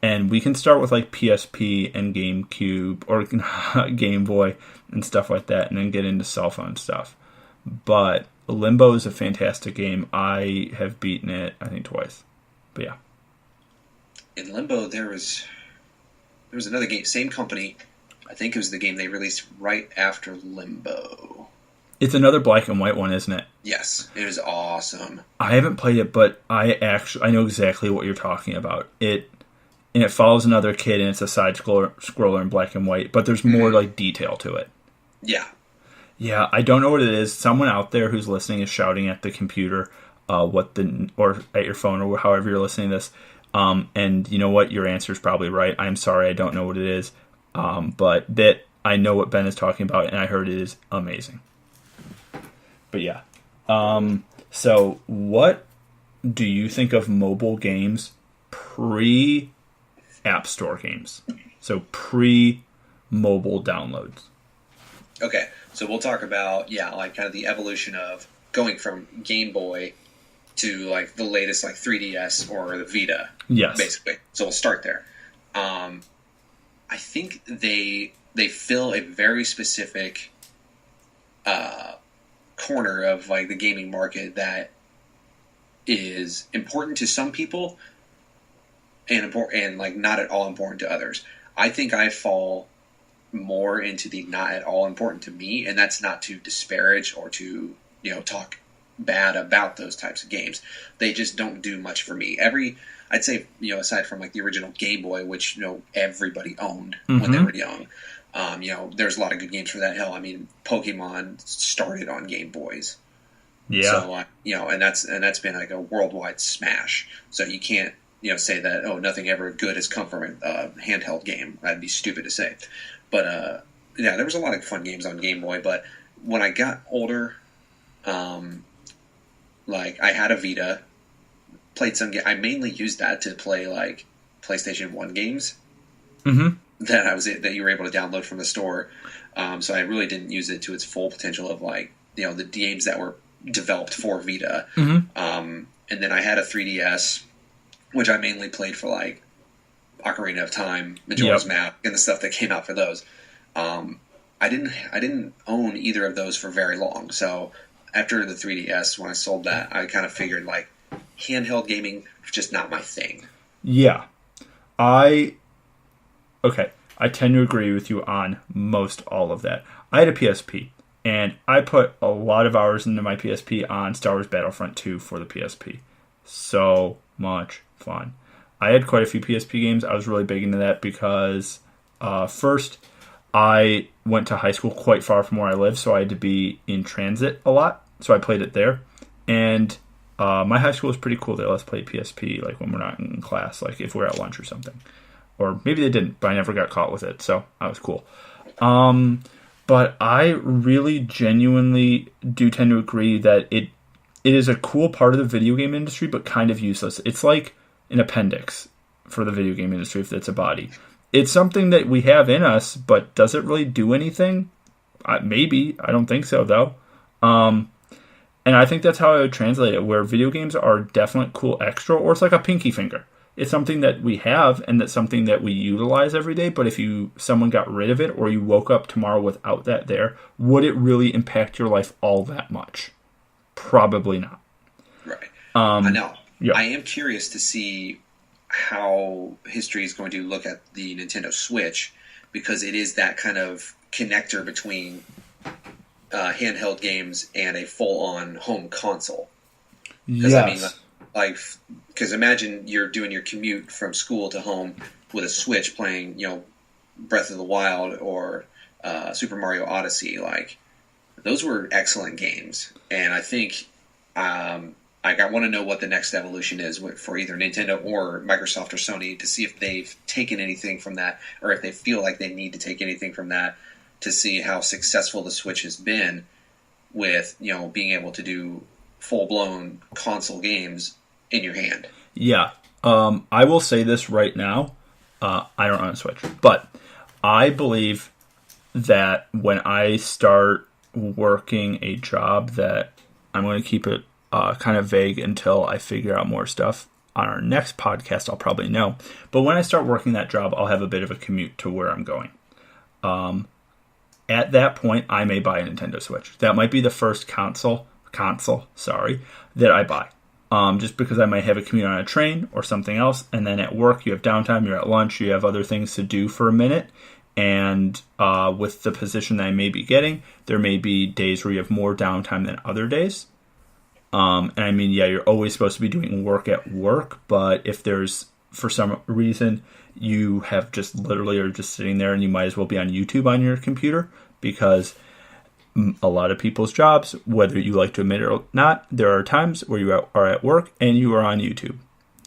And we can start with like PSP and GameCube or Game Boy and stuff like that, and then get into cell phone stuff. But Limbo is a fantastic game. I have beaten it, I think, twice. But yeah. In Limbo, there was another game, same company. I think it was the game they released right after Limbo. It's another black and white one, isn't it? Yes, it was awesome. I haven't played it, but I know exactly what you're talking about. It follows another kid, and it's a side scroller in black and white, but there's more like detail to it. Yeah. Yeah, I don't know what it is. Someone out there who's listening is shouting at the computer, or at your phone, or however you're listening to this. And you know what? Your answer is probably right. I'm sorry, I don't know what it is. But that I know what Ben is talking about, and I heard it is amazing. But yeah. So what do you think of mobile games pre-App Store games? So pre-mobile downloads. Okay, so we'll talk about, like kind of the evolution of going from Game Boy to like the latest like 3DS or the Vita. Yes. Basically. So we'll start there. I think they fill a very specific corner of like the gaming market that is important to some people and like not at all important to others. I think I fall more into the not at all important to me, and that's not to disparage or to talk bad about those types of games. They just don't do much for me. I'd say, aside from like the original Game Boy, which everybody owned when they were young, there's a lot of good games for that. Hell, I mean, Pokemon started on Game Boys. Yeah. So and that's been like a worldwide smash. So you can't say that nothing ever good has come from a handheld game. That'd be stupid to say. But there was a lot of fun games on Game Boy. But when I got older, like I had a Vita, played some I mainly used that to play like PlayStation 1 games that you were able to download from the store. So I really didn't use it to its full potential of like the games that were developed for Vita. And then I had a 3DS, which I mainly played for like Ocarina of Time, Majora's Mask, and the stuff that came out for those. I didn't own either of those for very long. So after the 3DS, when I sold that, I kind of figured like handheld gaming was just not my thing. Yeah. I tend to agree with you on most all of that. I had a PSP, and I put a lot of hours into my PSP on Star Wars Battlefront 2 for the PSP. So much fun. I had quite a few PSP games. I was really big into that because first, I went to high school quite far from where I live, so I had to be in transit a lot. So I played it there. And my high school was pretty cool. They let us play PSP like when we're not in class, like if we're at lunch or something. Or maybe they didn't, but I never got caught with it, so that was cool. But I really genuinely do tend to agree that it it is a cool part of the video game industry, but kind of useless. It's like an appendix for the video game industry if it's a body. It's something that we have in us, but does it really do anything? Maybe. I don't think so, though. And I think that's how I would translate it, where video games are definitely cool extra, or it's like a pinky finger. It's something that we have, and that's something that we utilize every day, but if someone got rid of it, or you woke up tomorrow without that there, would it really impact your life all that much? Probably not. Right. I know. Yeah. I am curious to see how history is going to look at the Nintendo Switch, because it is that kind of connector between handheld games and a full-on home console. Yes. Because imagine you're doing your commute from school to home with a Switch playing, Breath of the Wild or Super Mario Odyssey. Those were excellent games, and I think I want to know what the next evolution is for either Nintendo or Microsoft or Sony, to see if they've taken anything from that, or if they feel like they need to take anything from that, to see how successful the Switch has been with being able to do full-blown console games in your hand. Yeah. I will say this right now. I don't own a Switch, but I believe that when I start working a job, that I'm going to keep it kind of vague until I figure out more stuff. On our next podcast, I'll probably know. But when I start working that job, I'll have a bit of a commute to where I'm going. At that point, I may buy a Nintendo Switch. That might be the first console, that I buy. Just because I might have a commute on a train or something else, and then at work you have downtime, you're at lunch, you have other things to do for a minute, and with the position that I may be getting, there may be days where you have more downtime than other days. And I mean, yeah, you're always supposed to be doing work at work, but if there's, for some reason, you have just literally are just sitting there and you might as well be on YouTube on your computer, because a lot of people's jobs, whether you like to admit it or not, there are times where you are at work and you are on YouTube.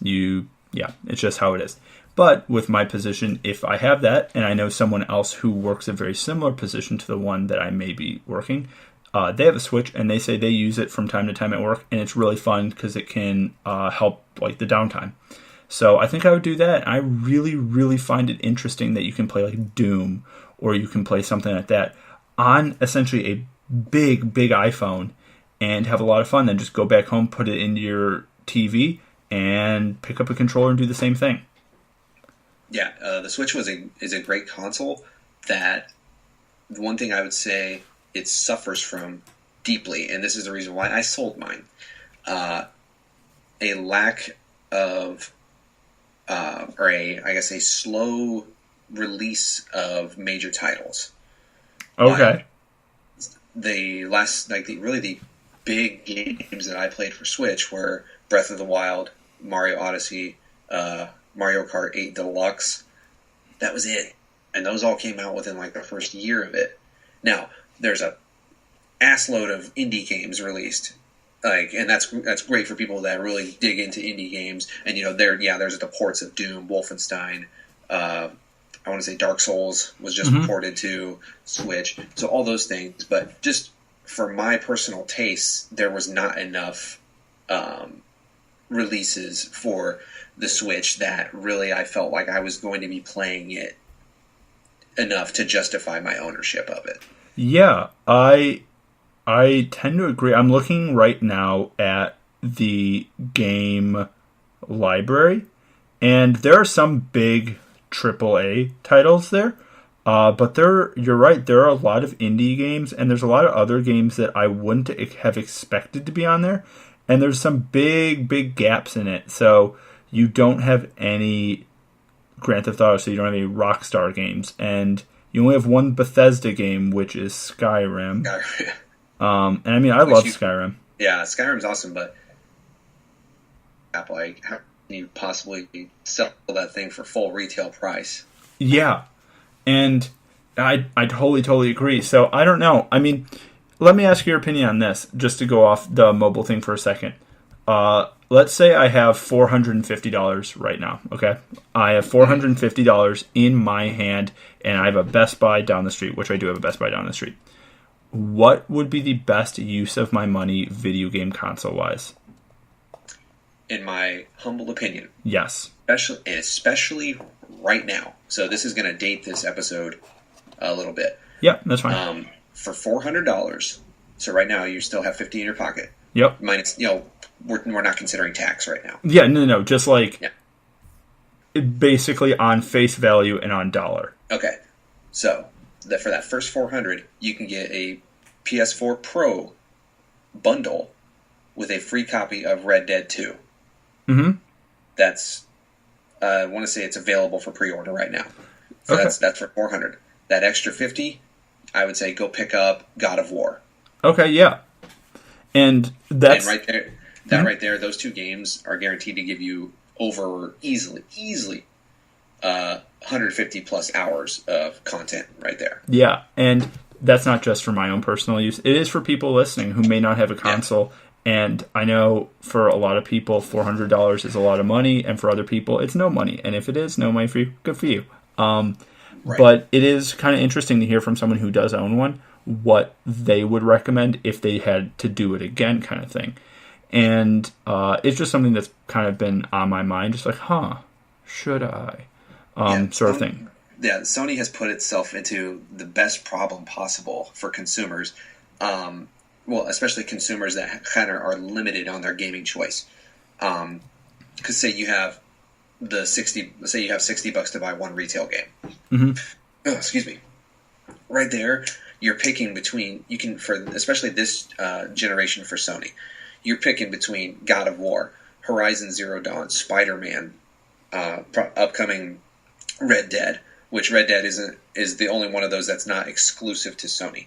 It's just how it is. But with my position, if I have that and I know someone else who works a very similar position to the one that I may be working, they have a Switch and they say they use it from time to time at work, and it's really fun because it can help the downtime. So I think I would do that. I really, really find it interesting that you can play Doom, or you can play something like that on essentially a big, big iPhone and have a lot of fun. Then just go back home, put it into your TV, and pick up a controller and do the same thing. Yeah, the Switch is a great console. That one thing I would say it suffers from deeply, and this is the reason why I sold mine. A lack of, a slow release of major titles. Okay. The big games that I played for Switch were Breath of the Wild, Mario Odyssey, Mario Kart 8 Deluxe. That was it. And those all came out within the first year of it. Now, there's a assload of indie games released. And that's great for people that really dig into indie games. And there's the ports of Doom, Wolfenstein, I want to say Dark Souls was just ported to Switch. So all those things. But just for my personal taste, there was not enough releases for the Switch that really I felt like I was going to be playing it enough to justify my ownership of it. Yeah, I tend to agree. I'm looking right now at the game library, and there are some big AAA titles there, but you're right, there are a lot of indie games, and there's a lot of other games that I wouldn't have expected to be on there, and there's some big gaps in it. So you don't have any Grand Theft Auto, so you don't have any Rockstar games, and you only have one Bethesda game, which is Skyrim. And I mean, I love Skyrim. Yeah, Skyrim's awesome, but how can you possibly sell that thing for full retail price? Yeah, and I totally agree. So I don't know. I mean, let me ask your opinion on this, just to go off the mobile thing for a second. Let's say I have $450 right now, okay? I have $450 in my hand, and I have a Best Buy down the street, which I do have a Best Buy down the street. what would be the best use of my money video game console wise? In my humble opinion, Yes. especially right now. So this is going to date this episode a little bit. Yep, that's fine. For $400, so right now you still have $50 in your pocket. Yep. Minus, we're not considering tax right now. Yeah, no, just like basically on face value and on dollar. Okay, so for that first $400, you can get a PS4 Pro bundle with a free copy of Red Dead 2. Mm-hmm. That's I want to say it's available for pre-order right now. So Okay. that's for $400. That extra $50, I would say go pick up God of War. Okay, yeah. And that's And right there, those two games are guaranteed to give you over easily 150 plus hours of content right there. Yeah, and that's not just for my own personal use. It is for people listening who may not have a console. And I know for a lot of people, $400 is a lot of money, and for other people, it's no money. And if it is no money for you, good for you. Right. But it is kind of interesting to hear from someone who does own one what they would recommend if they had to do it again, kind of thing. And it's just something that's kind of been on my mind, just like, should I? Sort of thing. Yeah, Sony has put itself into the best problem possible for consumers. Well, especially consumers that kind of are limited on their gaming choice. Because say you have $60 to buy one retail game. Mm-hmm. Oh, excuse me. Right there, you're picking between especially this generation for Sony. You're picking between God of War, Horizon Zero Dawn, Spider-Man, upcoming Red Dead, which Red Dead is the only one of those that's not exclusive to Sony.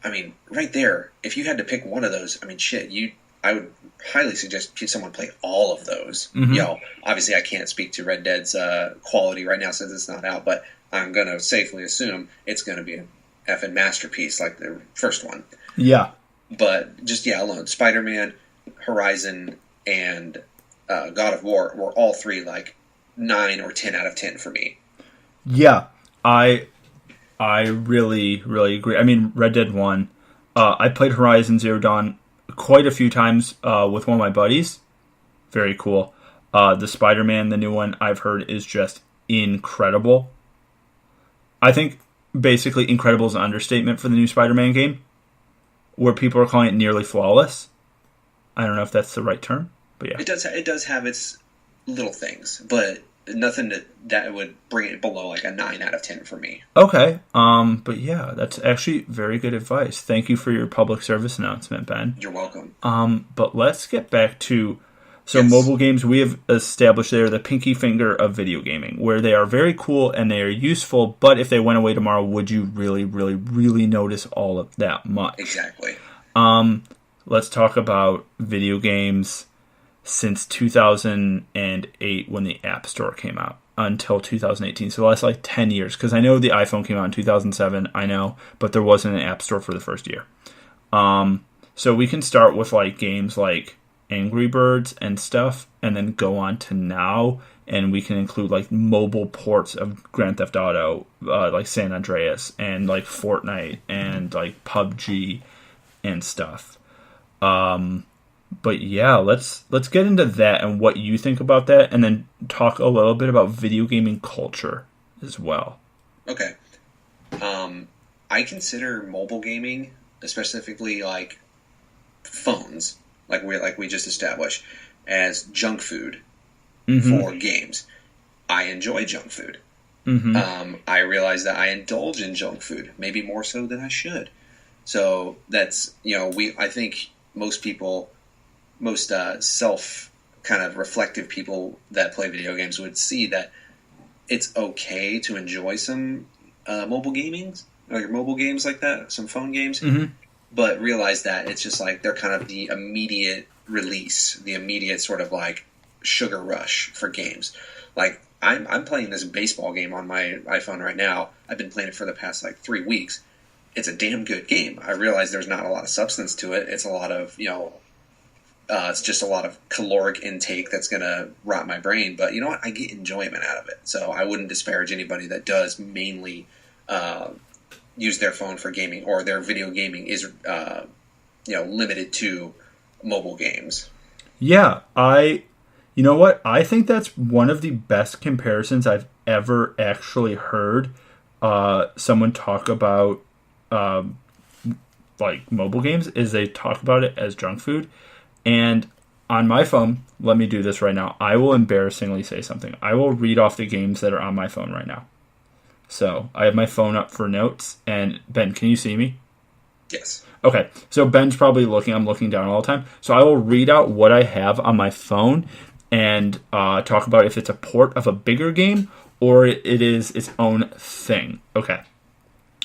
I mean, right there, if you had to pick one of those, I mean, I would highly suggest someone play all of those. Mm-hmm. Obviously I can't speak to Red Dead's quality right now since it's not out, but I'm going to safely assume it's going to be an effing masterpiece like the first one. Yeah. But just, alone, Spider-Man, Horizon, and God of War were all three like 9 or 10 out of 10 for me. Yeah, I really, really agree. I mean, Red Dead 1, I played Horizon Zero Dawn quite a few times with one of my buddies. Very cool. The Spider-Man, the new one, I've heard is just incredible. I think basically incredible is an understatement for the new Spider-Man game, where people are calling it nearly flawless. I don't know if that's the right term, but yeah. It does have its little things, but nothing that would bring it below like a 9 out of 10 for me. Okay. But yeah, that's actually very good advice. Thank you for your public service announcement, Ben. You're welcome. But let's get back to mobile games. We have established they're the pinky finger of video gaming, where they are very cool and they are useful, but if they went away tomorrow, would you really, really, really notice all of that much? Exactly. Let's talk about video games since 2008 when the App Store came out until 2018. So the last like 10 years, because I know the iPhone came out in 2007, I know, but there wasn't an App Store for the first year. So we can start with like games like Angry Birds and stuff, and then go on to now, and we can include like mobile ports of Grand Theft Auto, like San Andreas, and like Fortnite, and like PUBG and stuff. But yeah, let's get into that and what you think about that, and then talk a little bit about video gaming culture as well. Okay. I consider mobile gaming, specifically like phones, like we just established, as junk food for games. I enjoy junk food. Mm-hmm. I realize that I indulge in junk food, maybe more so than I should. So that's, I think most self kind of reflective people that play video games would see that it's okay to enjoy some mobile games like that, some phone games, but realize that it's just like they're kind of the immediate release, the immediate sort of like sugar rush for games. Like I'm playing this baseball game on my iPhone right now. I've been playing it for the past like 3 weeks. It's a damn good game. I realize there's not a lot of substance to it. It's a lot of, it's just a lot of caloric intake that's going to rot my brain. But you know what? I get enjoyment out of it. So I wouldn't disparage anybody that does mainly use their phone for gaming, or their video gaming is limited to mobile games. Yeah, you know what? I think that's one of the best comparisons I've ever actually heard someone talk about like mobile games, is they talk about it as junk food. And on my phone, let me do this right now. I will embarrassingly say something. I will read off the games that are on my phone right now. So I have my phone up for notes. And Ben, can you see me? Yes. Okay, so Ben's probably looking. I'm looking down all the time. So I will read out what I have on my phone and talk about if it's a port of a bigger game or it is its own thing. Okay.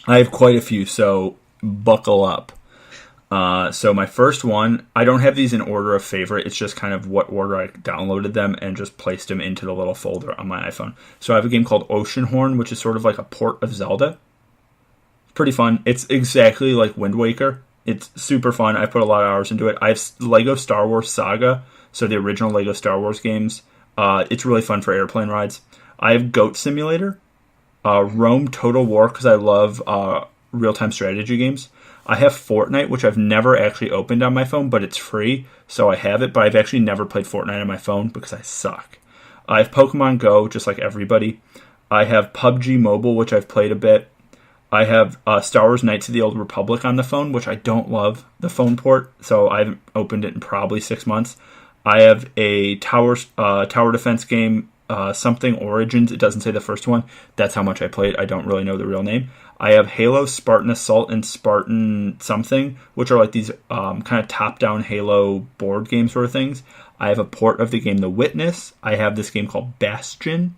I have quite a few, so buckle up. So my first one, I don't have these in order of favorite. It's just kind of what order I downloaded them and just placed them into the little folder on my iPhone. So I have a game called Oceanhorn, which is sort of like a port of Zelda. Pretty fun. It's exactly like Wind Waker. It's super fun. I put a lot of hours into it. I have Lego Star Wars Saga, so the original Lego Star Wars games. It's really fun for airplane rides. I have Goat Simulator, Rome Total War, because I love real-time strategy games. I have Fortnite, which I've never actually opened on my phone, but it's free, so I have it. But I've actually never played Fortnite on my phone because I suck. I have Pokemon Go, just like everybody. I have PUBG Mobile, which I've played a bit. I have Star Wars Knights of the Old Republic on the phone, which I don't love the phone port, so I haven't opened it in probably 6 months. I have a tower defense game, something Origins. It doesn't say the first one. That's how much I played. I don't really know the real name. I have Halo, Spartan Assault, and Spartan something, which are like these kind of top-down Halo board game sort of things. I have a port of the game The Witness. I have this game called Bastion.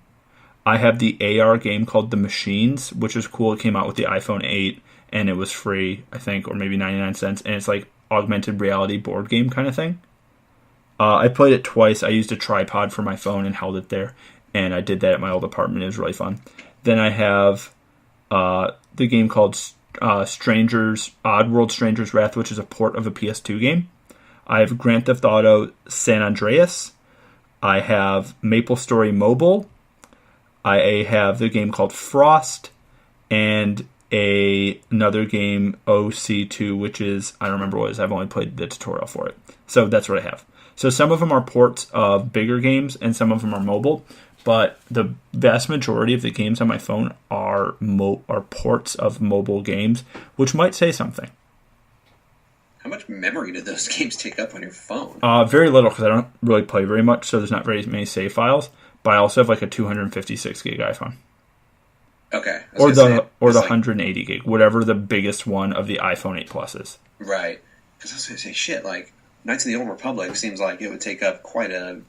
I have the AR game called The Machines, which is cool. It came out with the iPhone 8, and it was free, I think, or maybe 99 cents. And it's like augmented reality board game kind of thing. I played it twice. I used a tripod for my phone and held it there. And I did that at my old apartment. It was really fun. Then I have the game called Oddworld Stranger's Wrath, which is a port of a PS2 game. I have Grand Theft Auto San Andreas. I have MapleStory Mobile. I have the game called Frost, and another game, OC2, which is, I don't remember what it is. I've only played the tutorial for it. So that's what I have. So some of them are ports of bigger games, and some of them are mobile. But the vast majority of the games on my phone are ports of mobile games, which might say something. How much memory do those games take up on your phone? Very little, because I don't really play very much, so there's not very many save files. But I also have like a 256 gig iPhone. Okay. Or the 180 gig, whatever the biggest one of the iPhone 8 Plus is. Right. Because I was going to say, shit, like, Knights of the Old Republic seems like it would take up quite a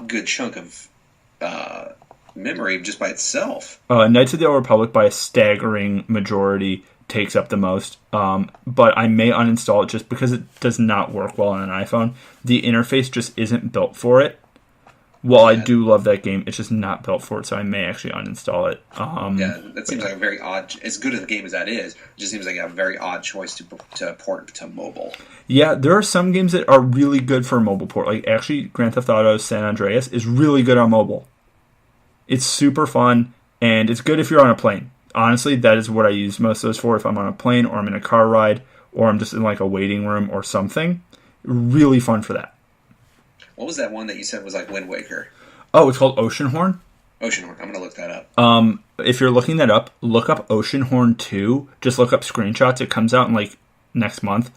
good chunk of memory just by itself. Knights of the Old Republic, by a staggering majority, takes up the most. But I may uninstall it just because it does not work well on an iPhone. The interface just isn't built for it. Well, I do love that game. It's just not built for it, so I may actually uninstall it. That seems like a very odd... As good a game as that is, it just seems like a very odd choice to port to mobile. Yeah, there are some games that are really good for a mobile port. Like, actually, Grand Theft Auto San Andreas is really good on mobile. It's super fun, and it's good if you're on a plane. Honestly, that is what I use most of those for. If I'm on a plane, or I'm in a car ride, or I'm just in like a waiting room or something. Really fun for that. What was that one that you said was like Wind Waker? Oh, it's called Oceanhorn. Oceanhorn. I'm going to look that up. If you're looking that up, look up Oceanhorn 2. Just look up screenshots. It comes out in like next month.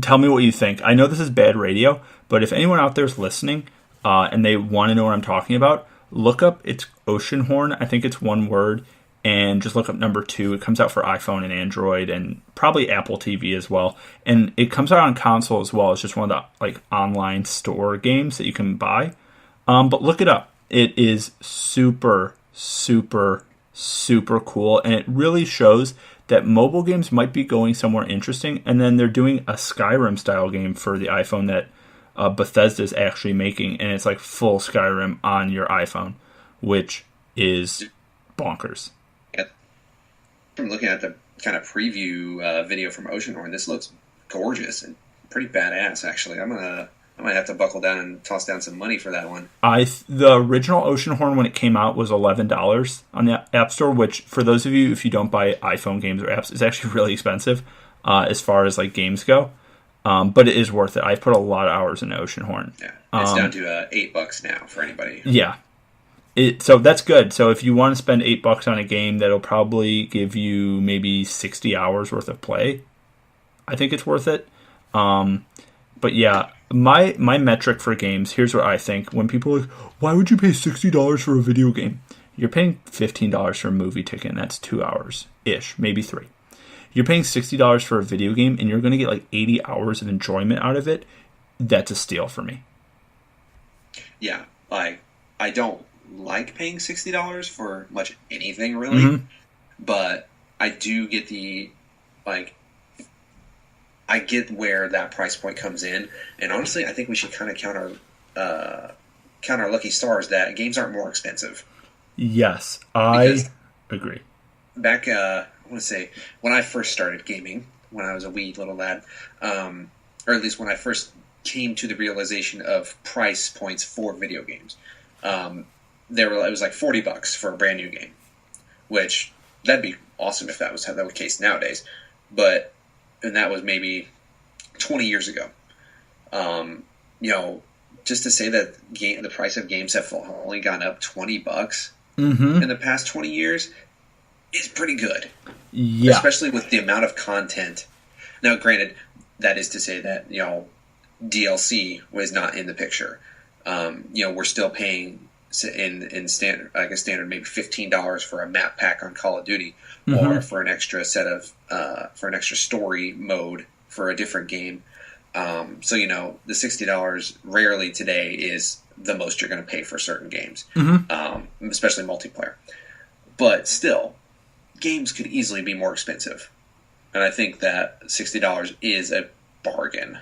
Tell me what you think. I know this is bad radio, but if anyone out there is listening and they want to know what I'm talking about, look up, it's Oceanhorn. I think it's one word. And just look up number 2. It comes out for iPhone and Android and probably Apple TV as well. And it comes out on console as well. It's just one of the like online store games that you can buy. But look it up. It is super, super, super cool. And it really shows that mobile games might be going somewhere interesting. And then they're doing a Skyrim style game for the iPhone that Bethesda is actually making. And it's like full Skyrim on your iPhone, which is bonkers. I'm looking at the kind of preview video from Oceanhorn. This looks gorgeous and pretty badass, actually. I'm gonna I might have to buckle down and toss down some money for that one. The original Oceanhorn, when it came out, was $11 on the App Store, which for those of you, if you don't buy iPhone games or apps, is actually really expensive as far as like games go. But it is worth it. I've put a lot of hours into Oceanhorn. Yeah, it's down to $8 now for anybody. Yeah. So that's good. So if you want to spend $8 on a game that'll probably give you maybe 60 hours worth of play, I think it's worth it. But yeah, my metric for games, here's what I think. When people are like, why would you pay $60 for a video game? You're paying $15 for a movie ticket, and that's 2 hours-ish, maybe 3. You're paying $60 for a video game, and you're going to get like 80 hours of enjoyment out of it. That's a steal for me. Yeah, like, I don't like paying $60 for much anything, really. But I do get I get where that price point comes in, and honestly, I think we should kind of count our lucky stars that games aren't more expensive. Yes, I agree. Back, I want to say, when I first started gaming, when I was a wee little lad, or at least when I first came to the realization of price points for video games, it was like $40 for a brand new game, which that'd be awesome if that was the case nowadays, and that was maybe 20 years ago. Just to say that the price of games have only gone up $20 in the past 20 years is pretty good. Yeah. Especially with the amount of content. Now, granted, that is to say that, DLC was not in the picture. We're still paying in standard, like a standard, maybe $15 for a map pack on Call of Duty, or for an extra set of for an extra story mode for a different game. So the $60 rarely today is the most you're going to pay for certain games, especially multiplayer. But still, games could easily be more expensive, and I think that $60 is a bargain.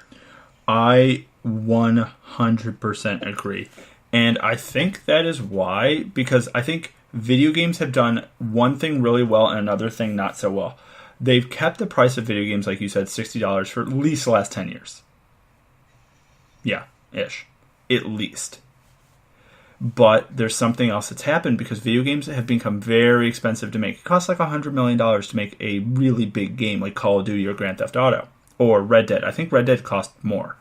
I 100% agree. And I think that is why, because I think video games have done one thing really well and another thing not so well. They've kept the price of video games, like you said, $60 for at least the last 10 years. Yeah, ish. At least. But there's something else that's happened because video games have become very expensive to make. It costs like $100 million to make a really big game like Call of Duty or Grand Theft Auto or Red Dead. I think Red Dead cost more.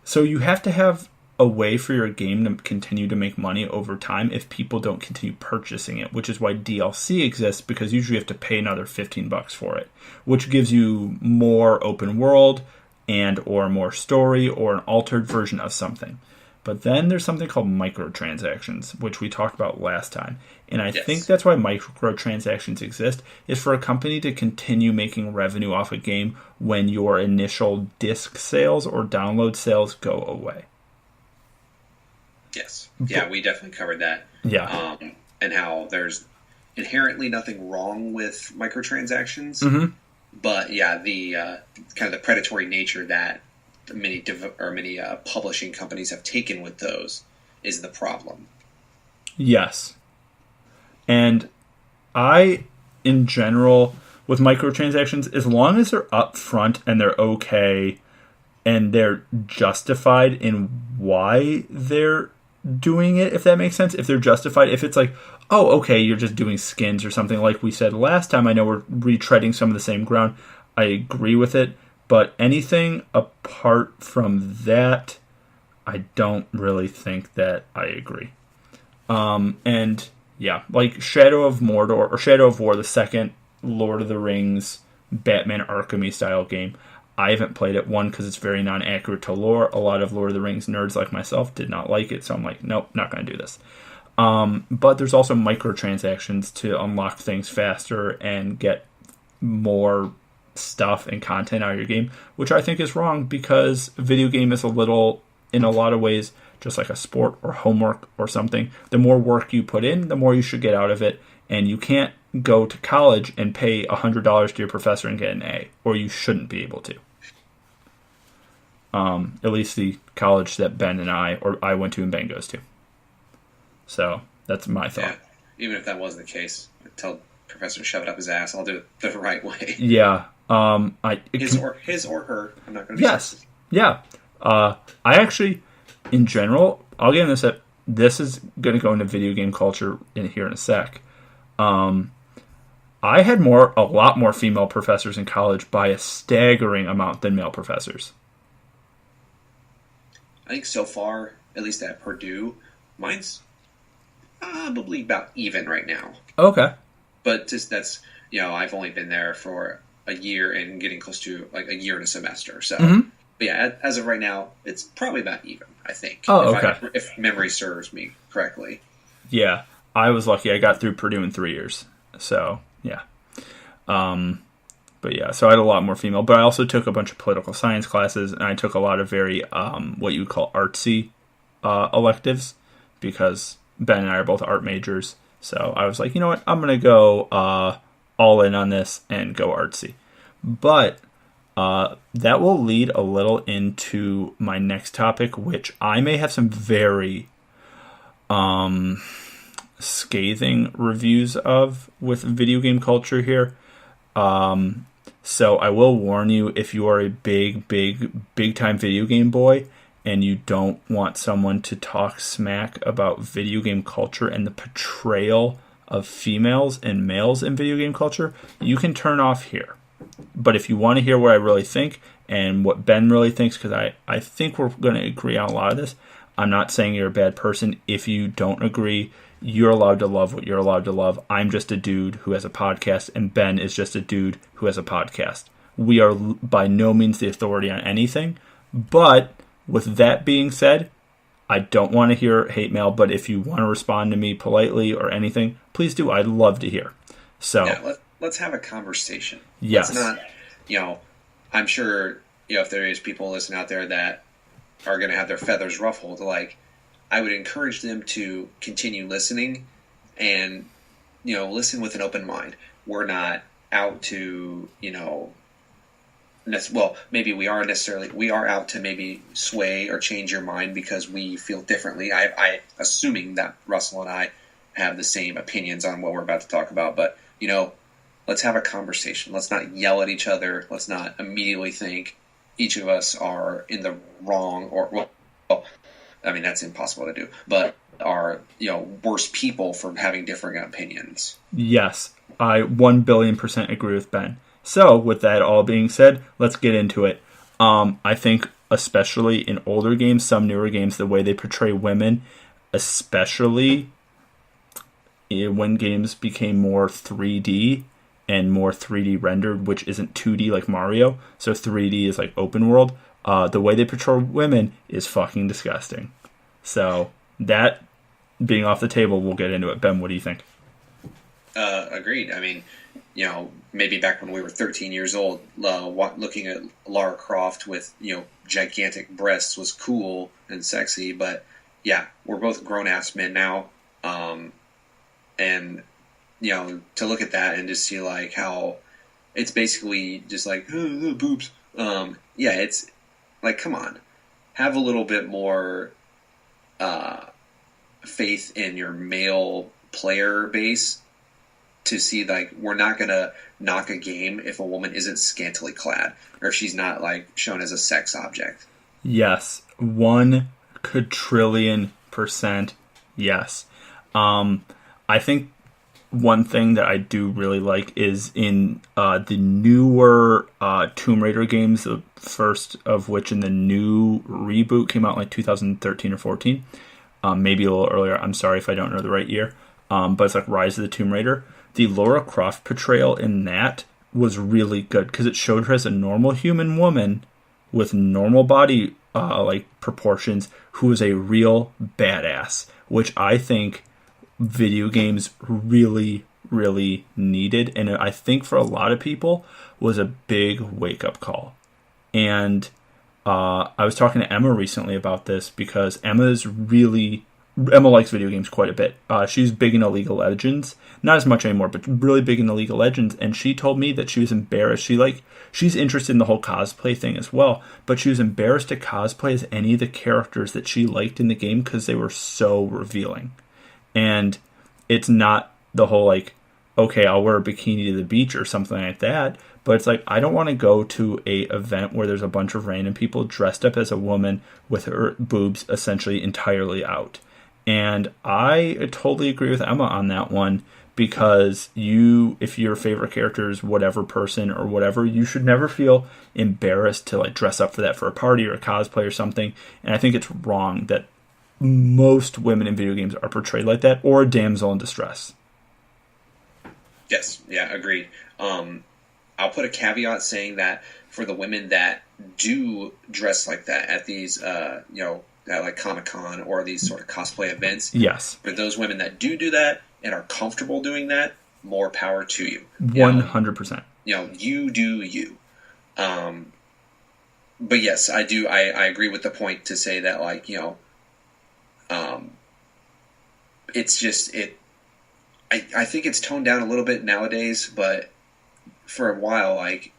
So you have to have a way for your game to continue to make money over time if people don't continue purchasing it, which is why DLC exists, because usually you have to pay another $15 for it, which gives you more open world and or more story or an altered version of something. But then there's something called microtransactions, which we talked about last time. And I think that's why microtransactions exist, is for a company to continue making revenue off a game when your initial disc sales or download sales go away. Yes. Yeah, we definitely covered that. Yeah. And how there's inherently nothing wrong with microtransactions. But yeah, the kind of the predatory nature that many publishing companies have taken with those is the problem. Yes. And I, in general, with microtransactions, as long as they're upfront and they're okay and they're justified in why they're doing it, if that makes sense, if they're justified, if it's like, oh, okay, you're just doing skins or something like we said last time, I know we're retreading some of the same ground, I agree with it, but anything apart from that, I don't really think that I agree. And yeah, like Shadow of Mordor, or Shadow of War, the second Lord of the Rings, Batman Arkham style game, I haven't played it, one, because it's very non-accurate to lore. A lot of Lord of the Rings nerds like myself did not like it, so I'm like, nope, not going to do this. But there's also microtransactions to unlock things faster and get more stuff and content out of your game, which I think is wrong, because a video game is a little, in a lot of ways, just like a sport or homework or something. The more work you put in, the more you should get out of it, and you can't go to college and pay $100 to your professor and get an A, or you shouldn't be able to. At least the college that Ben and I went to and Ben goes to. So that's my thought. Yeah, even if that wasn't the case, I'd tell Professor to shove it up his ass. I'll do it the right way. Yeah. His or her. I'm not going to be Yes. Yeah. I actually, in general, I'll get into this. This is going to go into video game culture here in a sec. I had a lot more female professors in college by a staggering amount than male professors. I think so far, at least at Purdue, mine's probably about even right now. Okay. But just that's, I've only been there for a year and getting close to like a year and a semester. So, but yeah, as of right now, it's probably about even, I think. Oh, okay. If memory serves me correctly. Yeah. I was lucky. I got through Purdue in 3 years. So, yeah. But yeah, so I had a lot more female. But I also took a bunch of political science classes, and I took a lot of very, what you would call artsy electives, because Ben and I are both art majors. So I was like, you know what, I'm going to go all in on this and go artsy. But that will lead a little into my next topic, which I may have some very scathing reviews of with video game culture here. So I will warn you, if you are a big time video game boy and you don't want someone to talk smack about video game culture and the portrayal of females and males in video game culture, you can turn off here. But if you want to hear what I really think and what Ben really thinks, because I think we're going to agree on a lot of this, I'm not saying you're a bad person. If you don't agree, you're allowed to love what you're allowed to love. I'm just a dude who has a podcast, and Ben is just a dude who has a podcast. We are by no means the authority on anything. But with that being said, I don't want to hear hate mail, but if you want to respond to me politely or anything, please do. I'd love to hear. So yeah, let's have a conversation. Yes. Let's not, I'm sure, if there is people listening out there that are going to have their feathers ruffled, like, I would encourage them to continue listening and, listen with an open mind. We're not out to, maybe we are necessarily, we are out to maybe sway or change your mind because we feel differently. I assuming that Russell and I have the same opinions on what we're about to talk about, but, let's have a conversation. Let's not yell at each other. Let's not immediately think each of us are in the wrong that's impossible to do, but are, worse people for having differing opinions. Yes, I 1,000,000,000% agree with Ben. So, with that all being said, let's get into it. I think, especially in older games, some newer games, the way they portray women, especially when games became more 3D and more 3D rendered, which isn't 2D like Mario, so 3D is like open world, the way they portray women is fucking disgusting. So, that being off the table, we'll get into it. Ben, what do you think? Agreed. I mean, maybe back when we were 13 years old, looking at Lara Croft with, gigantic breasts was cool and sexy, but yeah, we're both grown-ass men now, and, to look at that and just see, like, how it's basically just like, boobs, it's, like, come on, have a little bit more faith in your male player base to see, like, we're not going to knock a game if a woman isn't scantily clad or if she's not, like, shown as a sex object. Yes, 1,000,000,000,000% yes. I think one thing that I do really like is in the newer Tomb Raider games, the first of which in the new reboot came out in like 2013 or 14, maybe a little earlier. I'm sorry if I don't know the right year, but it's like Rise of the Tomb Raider. The Lara Croft portrayal in that was really good because it showed her as a normal human woman with normal body proportions who is a real badass, which I think video games really, really needed, and I think for a lot of people was a big wake-up call. And I was talking to Emma recently about this because Emma likes video games quite a bit. She's big into League of Legends, not as much anymore, but really big into League of Legends, and she told me that she was embarrassed. She's interested in the whole cosplay thing as well, but she was embarrassed to cosplay as any of the characters that she liked in the game because they were so revealing. And it's not the whole okay, I'll wear a bikini to the beach or something like that. But it's like, I don't want to go to a event where there's a bunch of random people dressed up as a woman with her boobs essentially entirely out. And I totally agree with Emma on that one, because if your favorite character is whatever person or whatever, you should never feel embarrassed to like dress up for that for a party or a cosplay or something. And I think it's wrong that most women in video games are portrayed like that, or a damsel in distress. Yes, yeah, agreed. I'll put a caveat saying that for the women that do dress like that at these, at like Comic-Con or these sort of cosplay events. Yes. For those women that do that and are comfortable doing that, more power to you. 100%. You do you. But yes, I do. I agree with the point to say that, like, it's just I think it's toned down a little bit nowadays, but for a while, like,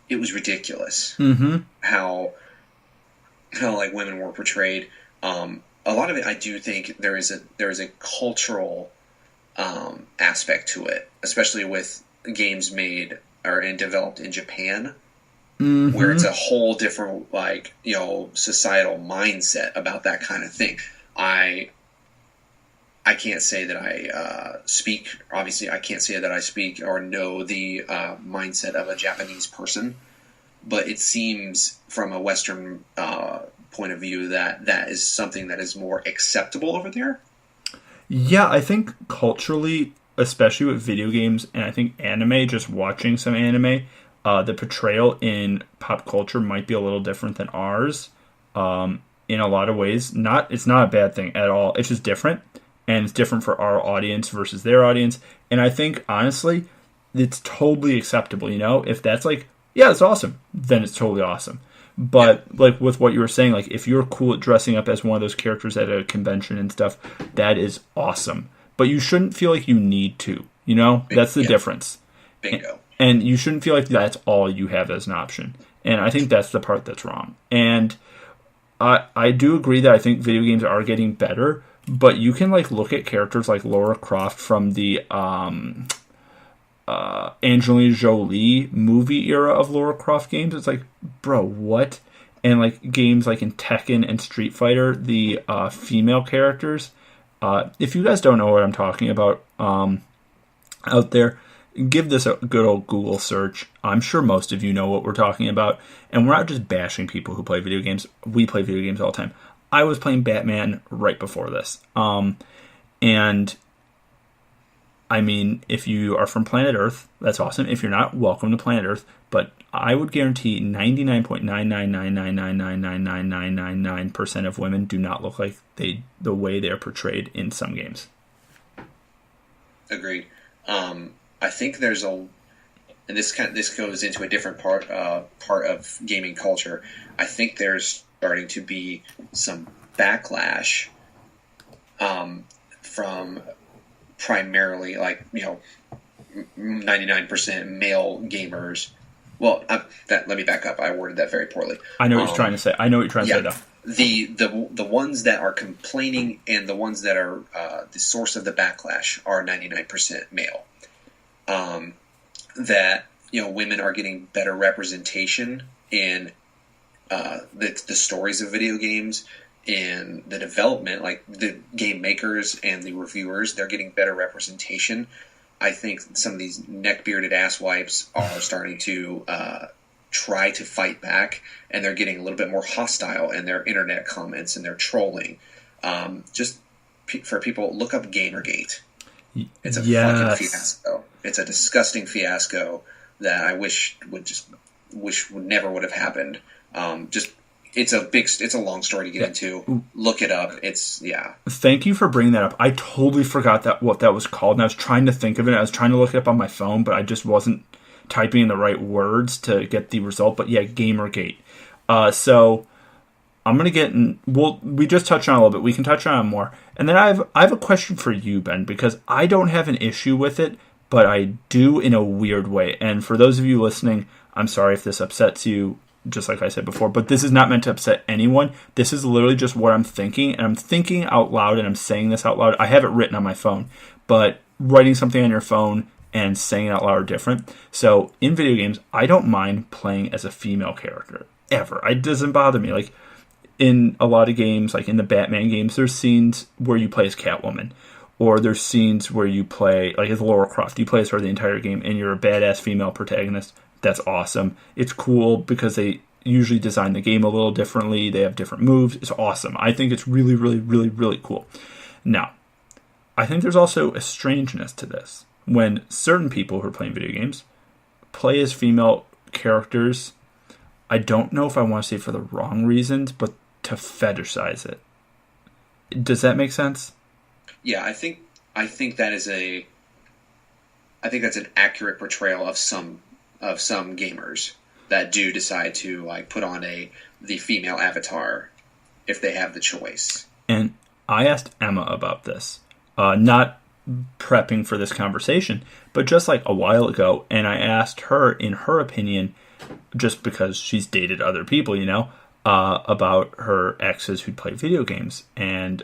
it was ridiculous how like women were portrayed. A lot of it, I do think there is a cultural aspect to it, especially with games made and developed in Japan, where it's a whole different, like, societal mindset about that kind of thing. I can't say that I speak. Obviously, I can't say that I speak or know the mindset of a Japanese person, but it seems from a Western point of view that is something that is more acceptable over there. Yeah, I think culturally, especially with video games, and I think anime, just watching some anime, the portrayal in pop culture might be a little different than ours in a lot of ways. It's not a bad thing at all. It's just different. And it's different for our audience versus their audience. And I think, honestly, it's totally acceptable, If that's like, yeah, it's awesome, then it's totally awesome. But, like, with what you were saying, like, if you're cool at dressing up as one of those characters at a convention and stuff, that is awesome. But you shouldn't feel like you need to, That's the difference. Bingo. And you shouldn't feel like that's all you have as an option. And I think that's the part that's wrong. And I do agree that I think video games are getting better. But you can, like, look at characters like Lara Croft from the Angelina Jolie movie era of Lara Croft games. It's like, bro, what? And, like, games like in Tekken and Street Fighter, the female characters. If you guys don't know what I'm talking about out there, give this a good old Google search. I'm sure most of you know what we're talking about. And we're not just bashing people who play video games. We play video games all the time. I was playing Batman right before this. And, I mean, if you are from planet Earth, that's awesome. If you're not, welcome to planet Earth. But I would guarantee 99.999999999% of women do not look like the way they're portrayed in some games. Agreed. I think there's and this goes into a different part of gaming culture. I think there's starting to be some backlash from primarily, like, 99% male gamers. Well, let me back up. I worded that very poorly. I know what you're trying to say. Though. The ones that are complaining and the ones that are the source of the backlash are 99% male. That women are getting better representation in the stories of video games, in the development, like the game makers and the reviewers, they're getting better representation. I think some of these neck-bearded asswipes are starting to try to fight back, and they're getting a little bit more hostile in their internet comments and their trolling. Just for people, look up Gamergate. It's a fucking fiasco. It's a disgusting fiasco that I wish would never would have happened. It's a long story to get into. Look it up. Thank you for bringing that up. I totally forgot what that was called, and I was trying to think of it. I was trying to look it up on my phone, but I just wasn't typing in the right words to get the result. But yeah, Gamergate. So I'm gonna get in. We just touched on it a little bit. We can touch on it more. And then I have a question for you, Ben, because I don't have an issue with it, but I do in a weird way. And for those of you listening, I'm sorry if this upsets you, just like I said before, but this is not meant to upset anyone. This is literally just what I'm thinking, and I'm thinking out loud, and I'm saying this out loud. I have it written on my phone, but writing something on your phone and saying it out loud are different. So in video games, I don't mind playing as a female character ever. It doesn't bother me. Like in a lot of games, like in the Batman games, there's scenes where you play as Catwoman, or there's scenes where you play like as Lara Croft. You play as her the entire game, and you're a badass female protagonist. That's awesome. It's cool because they usually design the game a little differently. They have different moves. It's awesome. I think it's really, really, really, really cool. Now, I think there's also a strangeness to this. When certain people who are playing video games play as female characters, I don't know if I want to say for the wrong reasons, but to fetishize it. Does that make sense? Yeah, I think that is I think that's an accurate portrayal of some gamers that do decide to like put on the female avatar if they have the choice. And I asked Emma about this, not prepping for this conversation, but just like a while ago, and I asked her, in her opinion, just because she's dated other people, about her exes who'd play video games and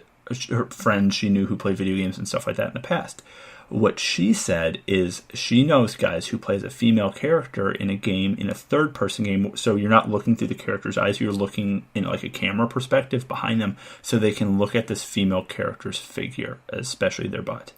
her friends she knew who played video games and stuff like that in the past. What she said is she knows guys who play as a female character in a game, in a third-person game, so you're not looking through the character's eyes, you're looking in like a camera perspective behind them, so they can look at this female character's figure, especially their butt.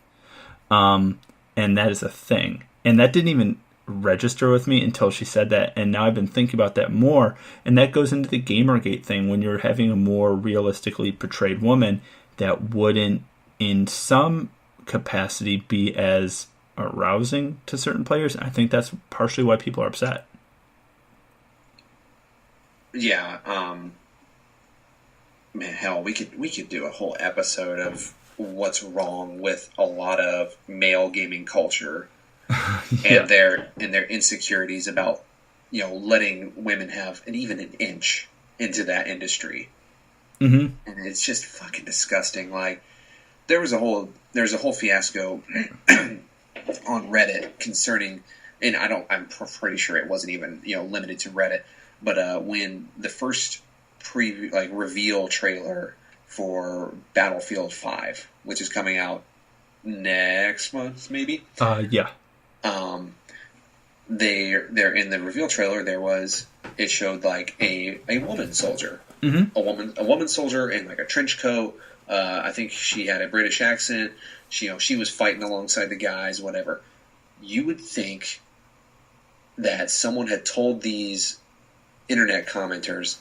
And that is a thing. And that didn't even register with me until she said that, and now I've been thinking about that more, and that goes into the Gamergate thing. When you're having a more realistically portrayed woman, that wouldn't, in some capacity, be as arousing to certain players. I think that's partially why people are upset. Yeah, man, hell, we could do a whole episode of what's wrong with a lot of male gaming culture and their insecurities about letting women have even an inch into that industry. Mm-hmm. And it's just fucking disgusting. Like there's a whole fiasco on Reddit concerning, and I'm pretty sure it wasn't even limited to Reddit, but when the first reveal trailer for Battlefield 5, which is coming out next month, maybe. Yeah. They're in the reveal trailer. It showed like a woman soldier, mm-hmm. a woman soldier in like a trench coat. I think she had a British accent. She was fighting alongside the guys, whatever. You would think that someone had told these internet commenters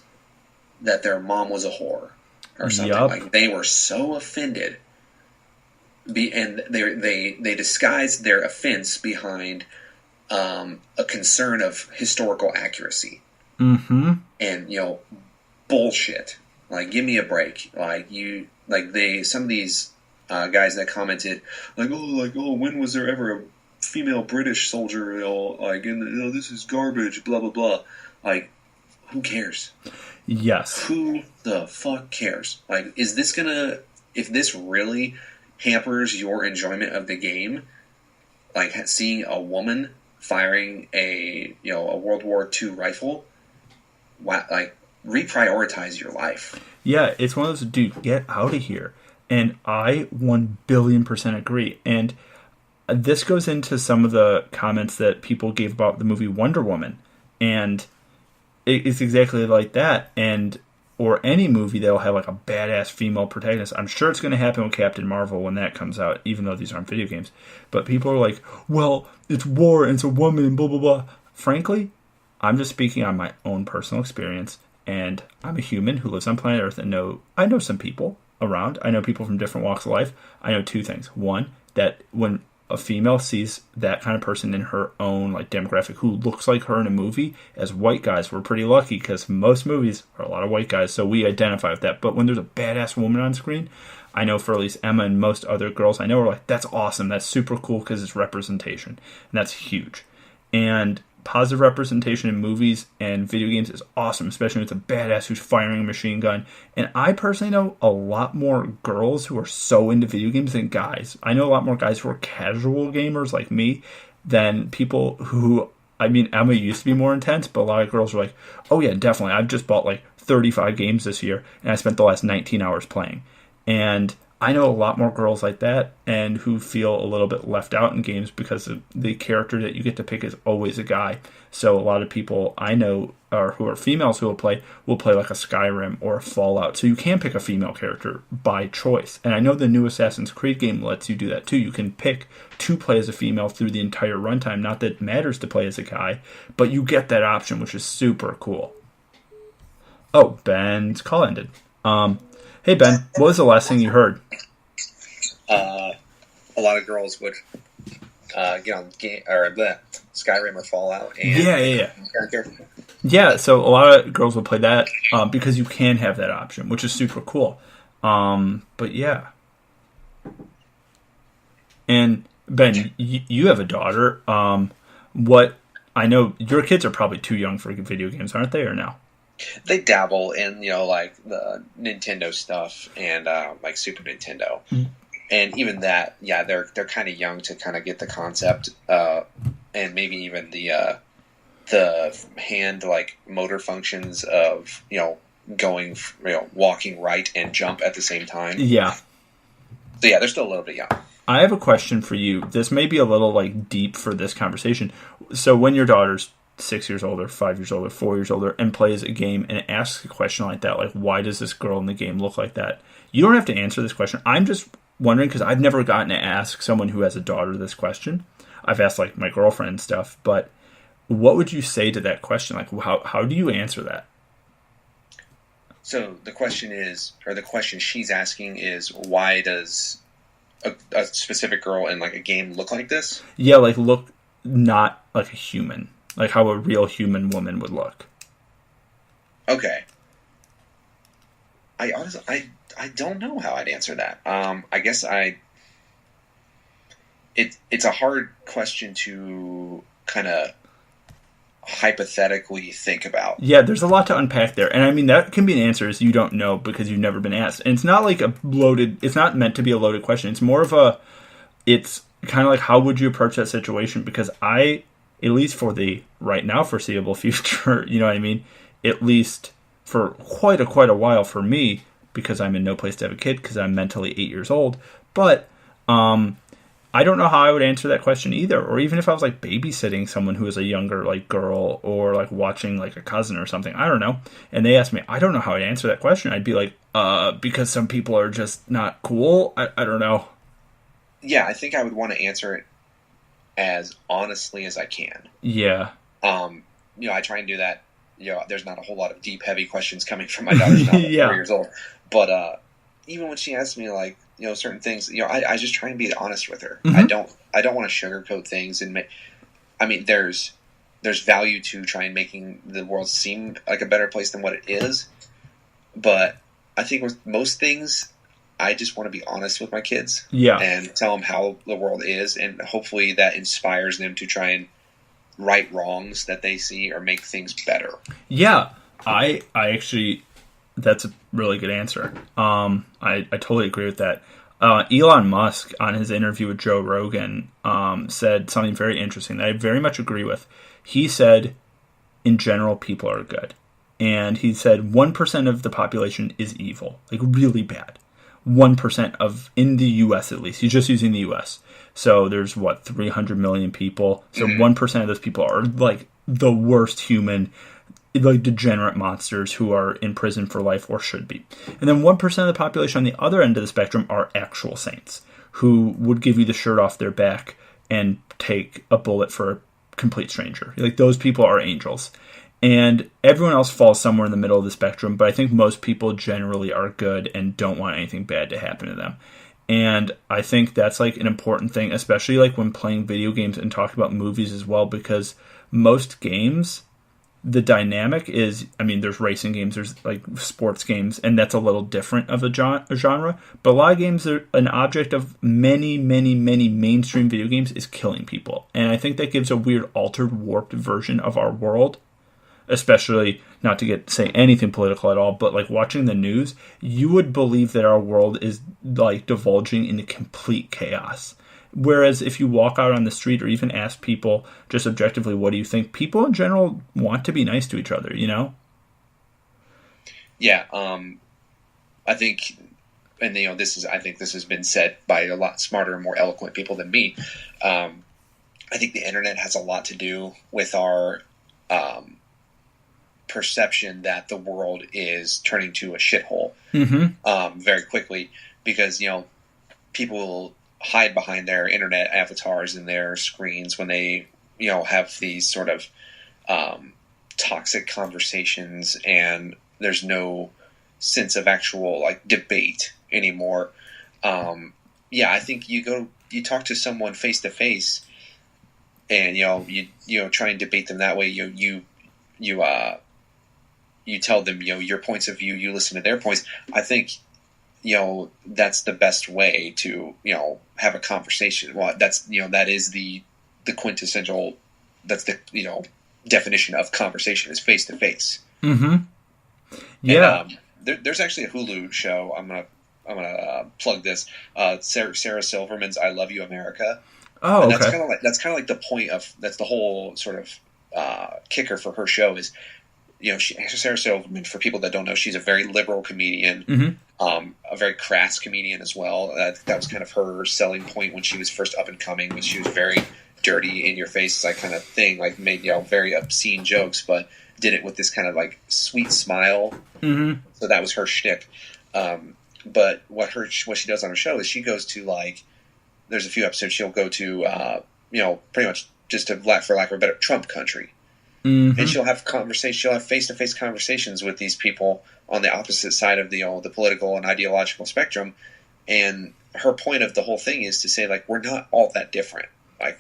that their mom was a whore or something. Yep. Like they were so offended, and they disguised their offense behind a concern of historical accuracy. Mm-hmm. And bullshit. Like, give me a break. Some of these guys that commented when was there ever a female British soldier? This is garbage. Blah blah blah. Like, who cares? Yes. Who the fuck cares? Like, if this really hampers your enjoyment of the game, like seeing a woman firing a World War II rifle, reprioritize your life. Yeah, it's one of those, dude, get out of here. And I 1,000,000,000% agree. And this goes into some of the comments that people gave about the movie Wonder Woman. And it's exactly like that. Or any movie that'll have like a badass female protagonist. I'm sure it's going to happen with Captain Marvel when that comes out, even though these aren't video games. But people are like, well, it's war and it's a woman and blah, blah, blah. Frankly, I'm just speaking on my own personal experience. And I'm a human who lives on planet Earth, and I know some people around. I know people from different walks of life. I know two things. One, that when a female sees that kind of person in her own demographic who looks like her in a movie, as white guys, we're pretty lucky because most movies are a lot of white guys, so we identify with that. But when there's a badass woman on screen, I know for at least Emma and most other girls I know are like, that's awesome, that's super cool because it's representation, and that's huge. And positive representation in movies and video games is awesome, especially when it's a badass who's firing a machine gun. And I personally know a lot more girls who are so into video games than guys. I know a lot more guys who are casual gamers like me than people who, Emma used to be more intense, but a lot of girls are like, oh yeah, definitely. I've just bought 35 games this year, and I spent the last 19 hours playing. And I know a lot more girls like that and who feel a little bit left out in games because the character that you get to pick is always a guy. So a lot of people I know who are females who will play like a Skyrim or a Fallout. So you can pick a female character by choice. And I know the new Assassin's Creed game lets you do that too. You can pick to play as a female through the entire runtime. Not that it matters to play as a guy, but you get that option, which is super cool. Oh, Ben's call ended. Hey Ben, what was the last thing you heard? A lot of girls would get on Skyrim or Fallout. And Yeah. Yeah, so a lot of girls would play that because you can have that option, which is super cool. But yeah. And Ben, you have a daughter. What I know, your kids are probably too young for video games, aren't they, or no? They dabble in, like the Nintendo stuff and like Super Nintendo. Mm-hmm. And even that, they're kind of young to kind of get the concept, and maybe even the hand like motor functions of going walking right and jump at the same time. Yeah. So they're still a little bit young. I have a question for you. This may be a little like deep for this conversation. So when your daughter's 6 years older, 5 years older, 4 years older, and plays a game and asks a question like that, like why does this girl in the game look like that? You don't have to answer this question. I'm just wondering because I've never gotten to ask someone who has a daughter this question. I've asked like my girlfriend and stuff, but what would you say to that question? Like how do you answer that? So the question she's asking is, why does a specific girl in like a game look like this? Yeah, like look not like a human, like how a real human woman would look. Okay. I honestly I don't know how I'd answer that. I guess it's a hard question to kind of hypothetically think about. Yeah, there's a lot to unpack there. And I mean, that can be an answer is you don't know because you've never been asked. And it's not like it's not meant to be a loaded question. It's more of it's kind of like, how would you approach that situation? Because at least for the right now foreseeable future, you know what I mean? At least for quite a while for me, because I'm in no place to have a kid because I'm mentally 8 years old. But I don't know how I would answer that question either. Or even if I was like babysitting someone who is a younger like girl or like watching like a cousin or something, I don't know. And they asked me, I don't know how I'd answer that question. I'd be like, because some people are just not cool. I don't know. Yeah, I think I would want to answer it as honestly as I can. Yeah. I try and do that. There's not a whole lot of deep, heavy questions coming from my daughter now, 4 years old. But even when she asks me like, certain things, I just try and be honest with her. Mm-hmm. I don't want to sugarcoat things and there's value to try and making the world seem like a better place than what it is. But I think with most things, I just want to be honest with my kids. Yeah. And tell them how the world is, and hopefully that inspires them to try and right wrongs that they see or make things better. Yeah. I actually, that's a really good answer. I totally agree with that. Elon Musk, on his interview with Joe Rogan, said something very interesting that I very much agree with. He said, in general, people are good. And he said 1% of the population is evil, like really bad. 1% of, in the U.S. at least. He's just using the U.S. So there's, 300 million people. So 1% of those people are, like, the worst human, like, degenerate monsters who are in prison for life or should be. And then 1% of the population on the other end of the spectrum are actual saints who would give you the shirt off their back and take a bullet for a complete stranger. Like, those people are angels. And everyone else falls somewhere in the middle of the spectrum, but I think most people generally are good and don't want anything bad to happen to them. And I think that's like an important thing, especially like when playing video games and talking about movies as well, because most games, the dynamic is, there's racing games, there's like sports games, and that's a little different of a genre. But a lot of games, an object of many, many, many mainstream video games is killing people. And I think that gives a weird, altered, warped version of our world. Especially, not to say anything political at all, but like watching the news, you would believe that our world is like divulging into complete chaos. Whereas if you walk out on the street or even ask people just objectively, what do you think? People in general want to be nice to each other, Yeah, I think and I think this has been said by a lot smarter and more eloquent people than me. I think the internet has a lot to do with our perception that the world is turning to a shithole very quickly, because people hide behind their internet avatars and their screens when they have these sort of toxic conversations, and there's no sense of actual like debate anymore. I think you talk to someone face to face, and you try and debate them that way. You tell them your points of view, you listen to their points. I think that's the best way to have a conversation. Well, that is the quintessential. That's the definition of conversation is face to face. Yeah. And, there's actually a Hulu show. I'm gonna plug this. Sarah Silverman's "I Love You, America." Oh, and okay. That's kind of like the point of that's the whole sort of kicker for her show is Sarah Silverman. For people that don't know, she's a very liberal comedian, a very crass comedian as well. That was kind of her selling point when she was first up and coming. Was she was very dirty, in your face, like kind of thing, like made very obscene jokes, but did it with this kind of like sweet smile. So that was her shtick. But what she does on her show is she goes to there's a few episodes she'll go to pretty much just for lack of a better Trump country. And she'll have face-to-face conversations with these people on the opposite side of the political and ideological spectrum. And her point of the whole thing is to say we're not all that different. We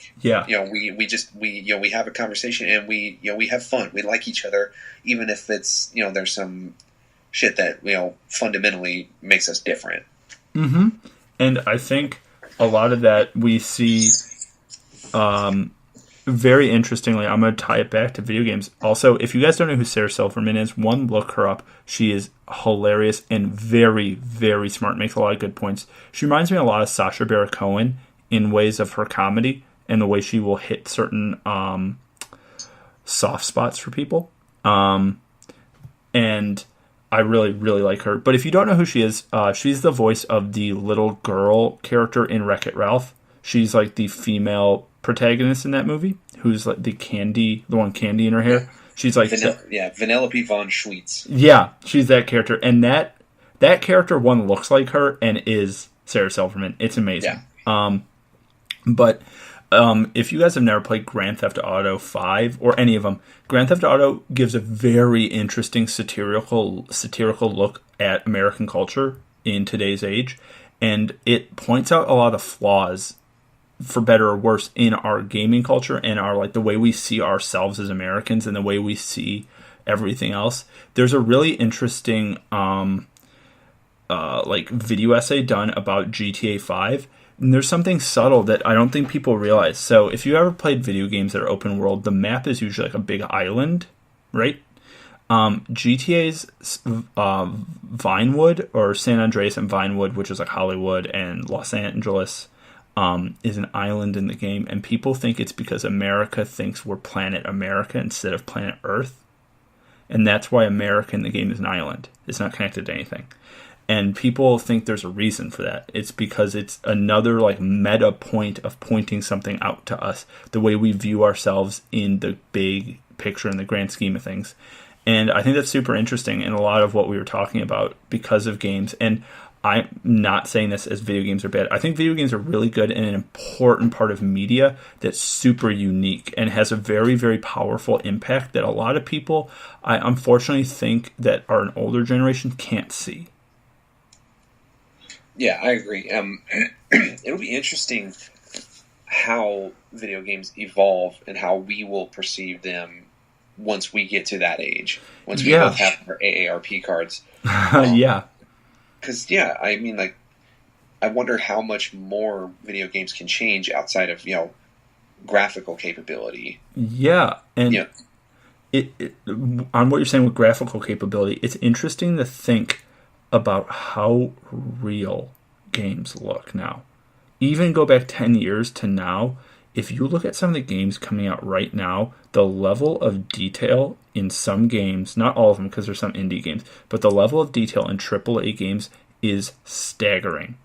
have a conversation and we have fun. We like each other, even if it's there's some shit that fundamentally makes us different. And I think a lot of that we see. Very interestingly, I'm going to tie it back to video games. Also, if you guys don't know who Sarah Silverman is, look her up. She is hilarious and very, very smart. Makes a lot of good points. She reminds me a lot of Sacha Baron Cohen in ways of her comedy and the way she will hit certain soft spots for people. And I really, really like her. But if you don't know who she is, she's the voice of the little girl character in Wreck-It Ralph. She's like the female protagonist in that movie, who's like the one candy in her hair. She's like Vanellope von Schweetz. Yeah, she's that character, and that character looks like her and is Sarah Silverman. It's amazing. Yeah. But if you guys have never played Grand Theft Auto 5 or any of them, Grand Theft Auto gives a very interesting satirical look at American culture in today's age, and it points out a lot of flaws, for better or worse, in our gaming culture and our the way we see ourselves as Americans and the way we see everything else. There's a really interesting video essay done about GTA 5, and there's something subtle that I don't think people realize. So if you ever played video games that are open world, the map is usually a big island, right? GTA's Vinewood, or San Andreas and Vinewood, which is Hollywood and Los Angeles, is an island in the game, and people think it's because America thinks we're planet America instead of planet Earth, and that's why America in the game is an island. It's not connected to anything, and people think there's a reason for that. It's because it's another meta point of pointing something out to us, the way we view ourselves in the big picture, in the grand scheme of things. And I think that's super interesting in a lot of what we were talking about because of games. And I'm not saying this as video games are bad. I think video games are really good and an important part of media that's super unique and has a very, very powerful impact that a lot of people, I unfortunately think, that are an older generation can't see. Yeah, I agree. It'll be interesting how video games evolve and how we will perceive them once we get to that age. Once we both have our AARP cards. Yeah. Because, I mean, I wonder how much more video games can change outside of, graphical capability. Yeah, and on what you're saying with graphical capability, it's interesting to think about how real games look now. Even go back 10 years to now, if you look at some of the games coming out right now, the level of detail in some games, not all of them because there's some indie games, but the level of detail in AAA games is staggering.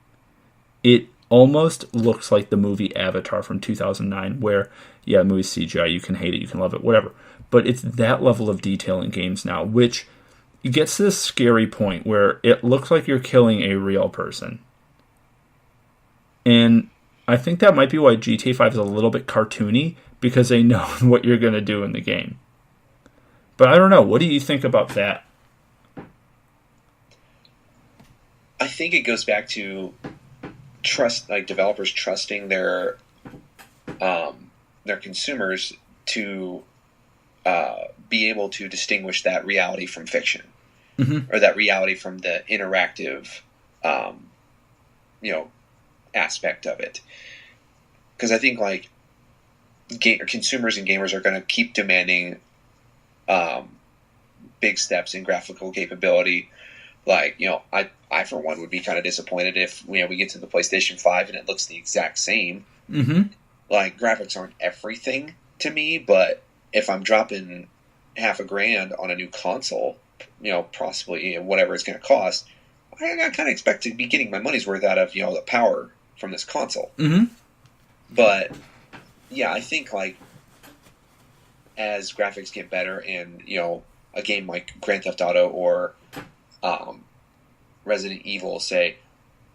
It almost looks like the movie Avatar from 2009, where, yeah, the movie's CGI, you can hate it, you can love it, whatever. But it's that level of detail in games now, which gets to this scary point where it looks like you're killing a real person. And I think that might be why GTA 5 is a little bit cartoony, because they know what you're going to do in the game. But I don't know. What do you think about that? I think it goes back to trust, like developers trusting their consumers to be able to distinguish that reality from fiction, or that reality from the interactive, aspect of it. Because I think like consumers and gamers are going to keep demanding big steps in graphical capability. Like, I for one would be kind of disappointed if we get to the PlayStation 5 and it looks the exact same. Like, graphics aren't everything to me, but if I'm dropping $1,000 on a new console, possibly whatever it's going to cost, I kind of expect to be getting my money's worth out of the power from this console. But yeah, I think like as graphics get better and a game like Grand Theft Auto or Resident Evil, say,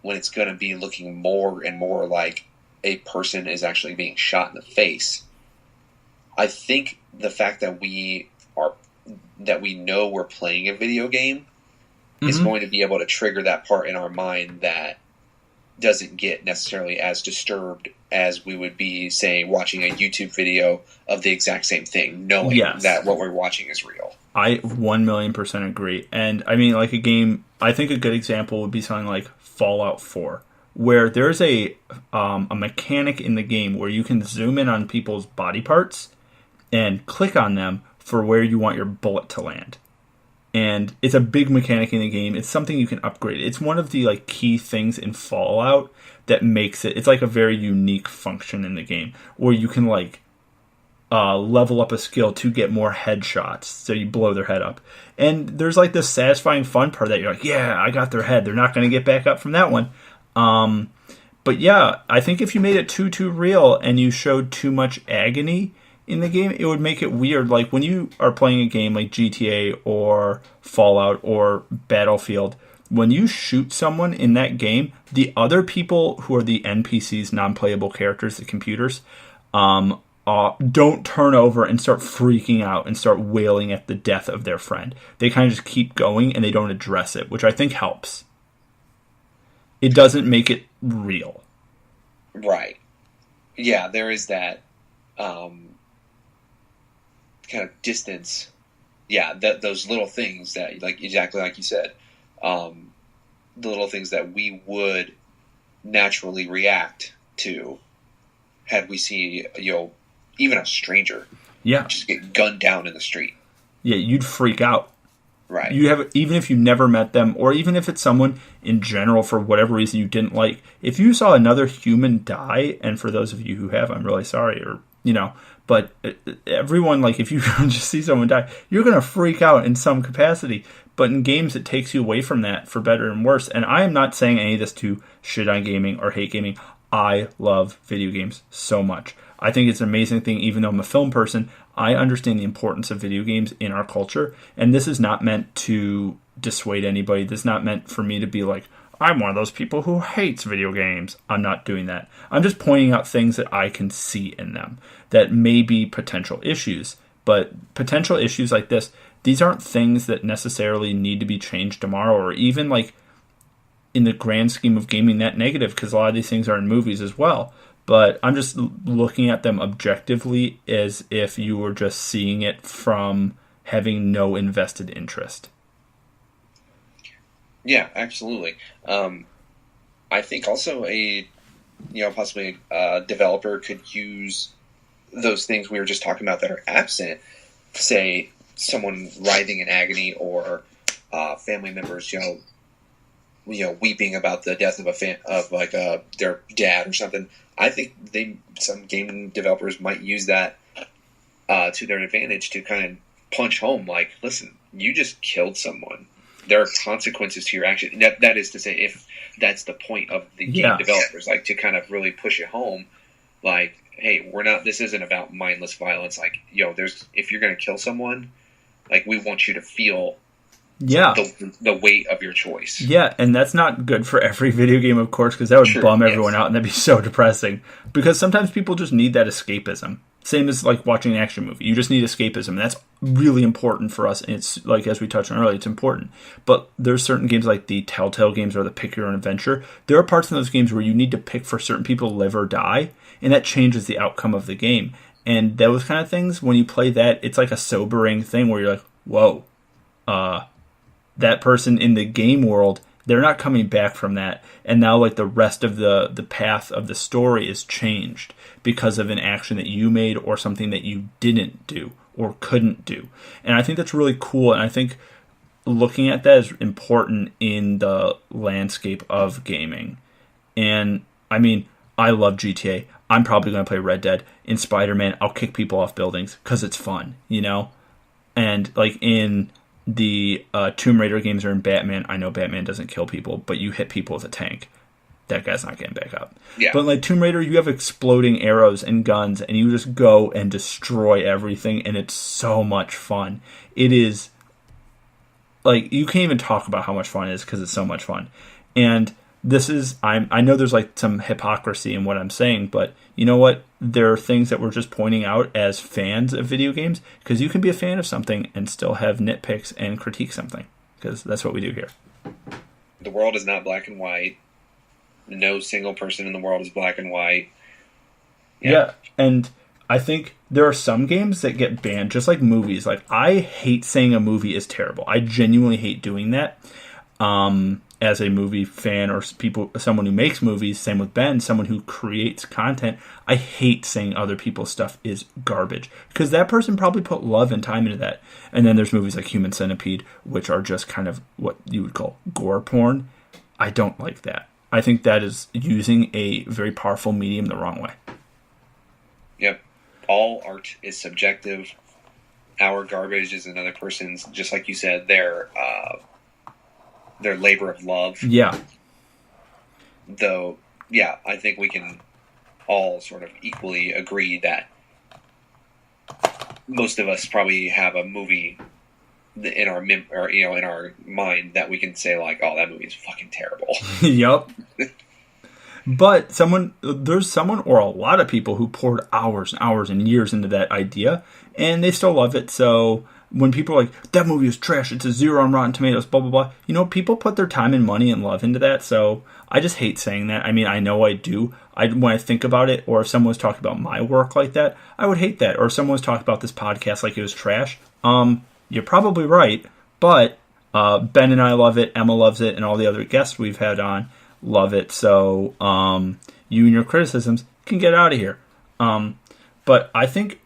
when it's going to be looking more and more like a person is actually being shot in the face, I think the fact that we know we're playing a video game is going to be able to trigger that part in our mind that doesn't get necessarily as disturbed as we would be, say, watching a YouTube video of the exact same thing, knowing that what we're watching is real. I 1,000,000% agree. And I mean, like a game, I think a good example would be something like Fallout 4, where there's a mechanic in the game where you can zoom in on people's body parts and click on them for where you want your bullet to land. And it's a big mechanic in the game. It's something you can upgrade. It's one of the like key things in Fallout that makes it's like a very unique function in the game, where you can like level up a skill to get more headshots, so you blow their head up. And there's like this satisfying fun part that you're like, yeah, I got their head. They're not going to get back up from that one. But yeah, I think if you made it too real and you showed too much agony in the game, it would make it weird. Like when you are playing a game like GTA or Fallout or Battlefield, when you shoot someone in that game, the other people who are the NPCs, non-playable characters, the computers, don't turn over and start freaking out and start wailing at the death of their friend. They kind of just keep going and they don't address it, which I think helps. It doesn't make it real. Right. Yeah, there is that kind of distance. Yeah, those little things that, like, exactly like you said, the little things that we would naturally react to had we see, even a stranger just get gunned down in the street. Yeah, you'd freak out. Right. Even if you never met them, or even if it's someone in general for whatever reason you didn't like, if you saw another human die, and for those of you who have, I'm really sorry, or but everyone, like, if you just see someone die, you're going to freak out in some capacity. But in games, it takes you away from that for better and worse. And I am not saying any of this to shit on gaming or hate gaming. I love video games so much. I think it's an amazing thing. Even though I'm a film person, I understand the importance of video games in our culture. And this is not meant to dissuade anybody. This is not meant for me to be like, I'm one of those people who hates video games. I'm not doing that. I'm just pointing out things that I can see in them that may be potential issues. But potential issues like this, these aren't things that necessarily need to be changed tomorrow, or even like in the grand scheme of gaming that negative, because a lot of these things are in movies as well. But I'm just looking at them objectively as if you were just seeing it from having no invested interest. Yeah, absolutely. I think also possibly a developer could use those things we were just talking about that are absent, say someone writhing in agony, or family members, weeping about the death of their dad or something. I think some game developers might use that to their advantage to kind of punch home, like, listen, you just killed someone. there are consequences to your action. That is to say, if that's the point of the game developers, like to kind of really push it home, like, hey, this isn't about mindless violence. Like, if you're going to kill someone, like, we want you to feel the weight of your choice. Yeah, and that's not good for every video game, of course, because that would bum everyone out, and that'd be so depressing. Because sometimes people just need that escapism. Same as, like, watching an action movie. You just need escapism. And that's really important for us. And it's, like, as we touched on earlier, it's important. But there's certain games like the Telltale games or the Pick Your Own Adventure. There are parts in those games where you need to pick for certain people to live or die, and that changes the outcome of the game. And those kind of things, when you play that, it's like a sobering thing where you're like, whoa, that person in the game world, they're not coming back from that. And now, like, the rest of the path of the story is changed because of an action that you made or something that you didn't do or couldn't do. And I think that's really cool. And I think looking at that is important in the landscape of gaming. And, I mean, I love GTA. I'm probably going to play Red Dead. In Spider-Man, I'll kick people off buildings because it's fun, And, like, in the Tomb Raider games or in Batman, I know Batman doesn't kill people, but you hit people with a tank. That guy's not getting back up. Yeah. But like Tomb Raider, you have exploding arrows and guns, and you just go and destroy everything, and it's so much fun. It is, like, you can't even talk about how much fun it is because it's so much fun. And this is, I know there's like some hypocrisy in what I'm saying, but you know what? There are things that we're just pointing out as fans of video games, because you can be a fan of something and still have nitpicks and critique something, because that's what we do here. The world is not black and white. No single person in the world is black and white. Yeah, and I think there are some games that get banned, just like movies. Like, I hate saying a movie is terrible. I genuinely hate doing that. As a movie fan or someone who makes movies, same with Ben, someone who creates content, I hate saying other people's stuff is garbage, because that person probably put love and time into that. And then there's movies like Human Centipede, which are just kind of what you would call gore porn. I don't like that. I think that is using a very powerful medium the wrong way. Yep. All art is subjective. Our garbage is another person's, just like you said, their labor of love. Yeah. Though, yeah, I think we can all sort of equally agree that most of us probably have a movie in our in our mind that we can say, like, oh, that movie is fucking terrible. Yep. But there's someone or a lot of people who poured hours and hours and years into that idea, and they still love it. So when people are like, that movie is trash, it's a 0 on Rotten Tomatoes, blah, blah, blah, people put their time and money and love into that. So I just hate saying that. I mean, I know I do. When I think about it, or if someone was talking about my work like that, I would hate that. Or if someone was talking about this podcast like it was trash, you're probably right. But Ben and I love it, Emma loves it, and all the other guests we've had on love it. So you and your criticisms can get out of here. But I think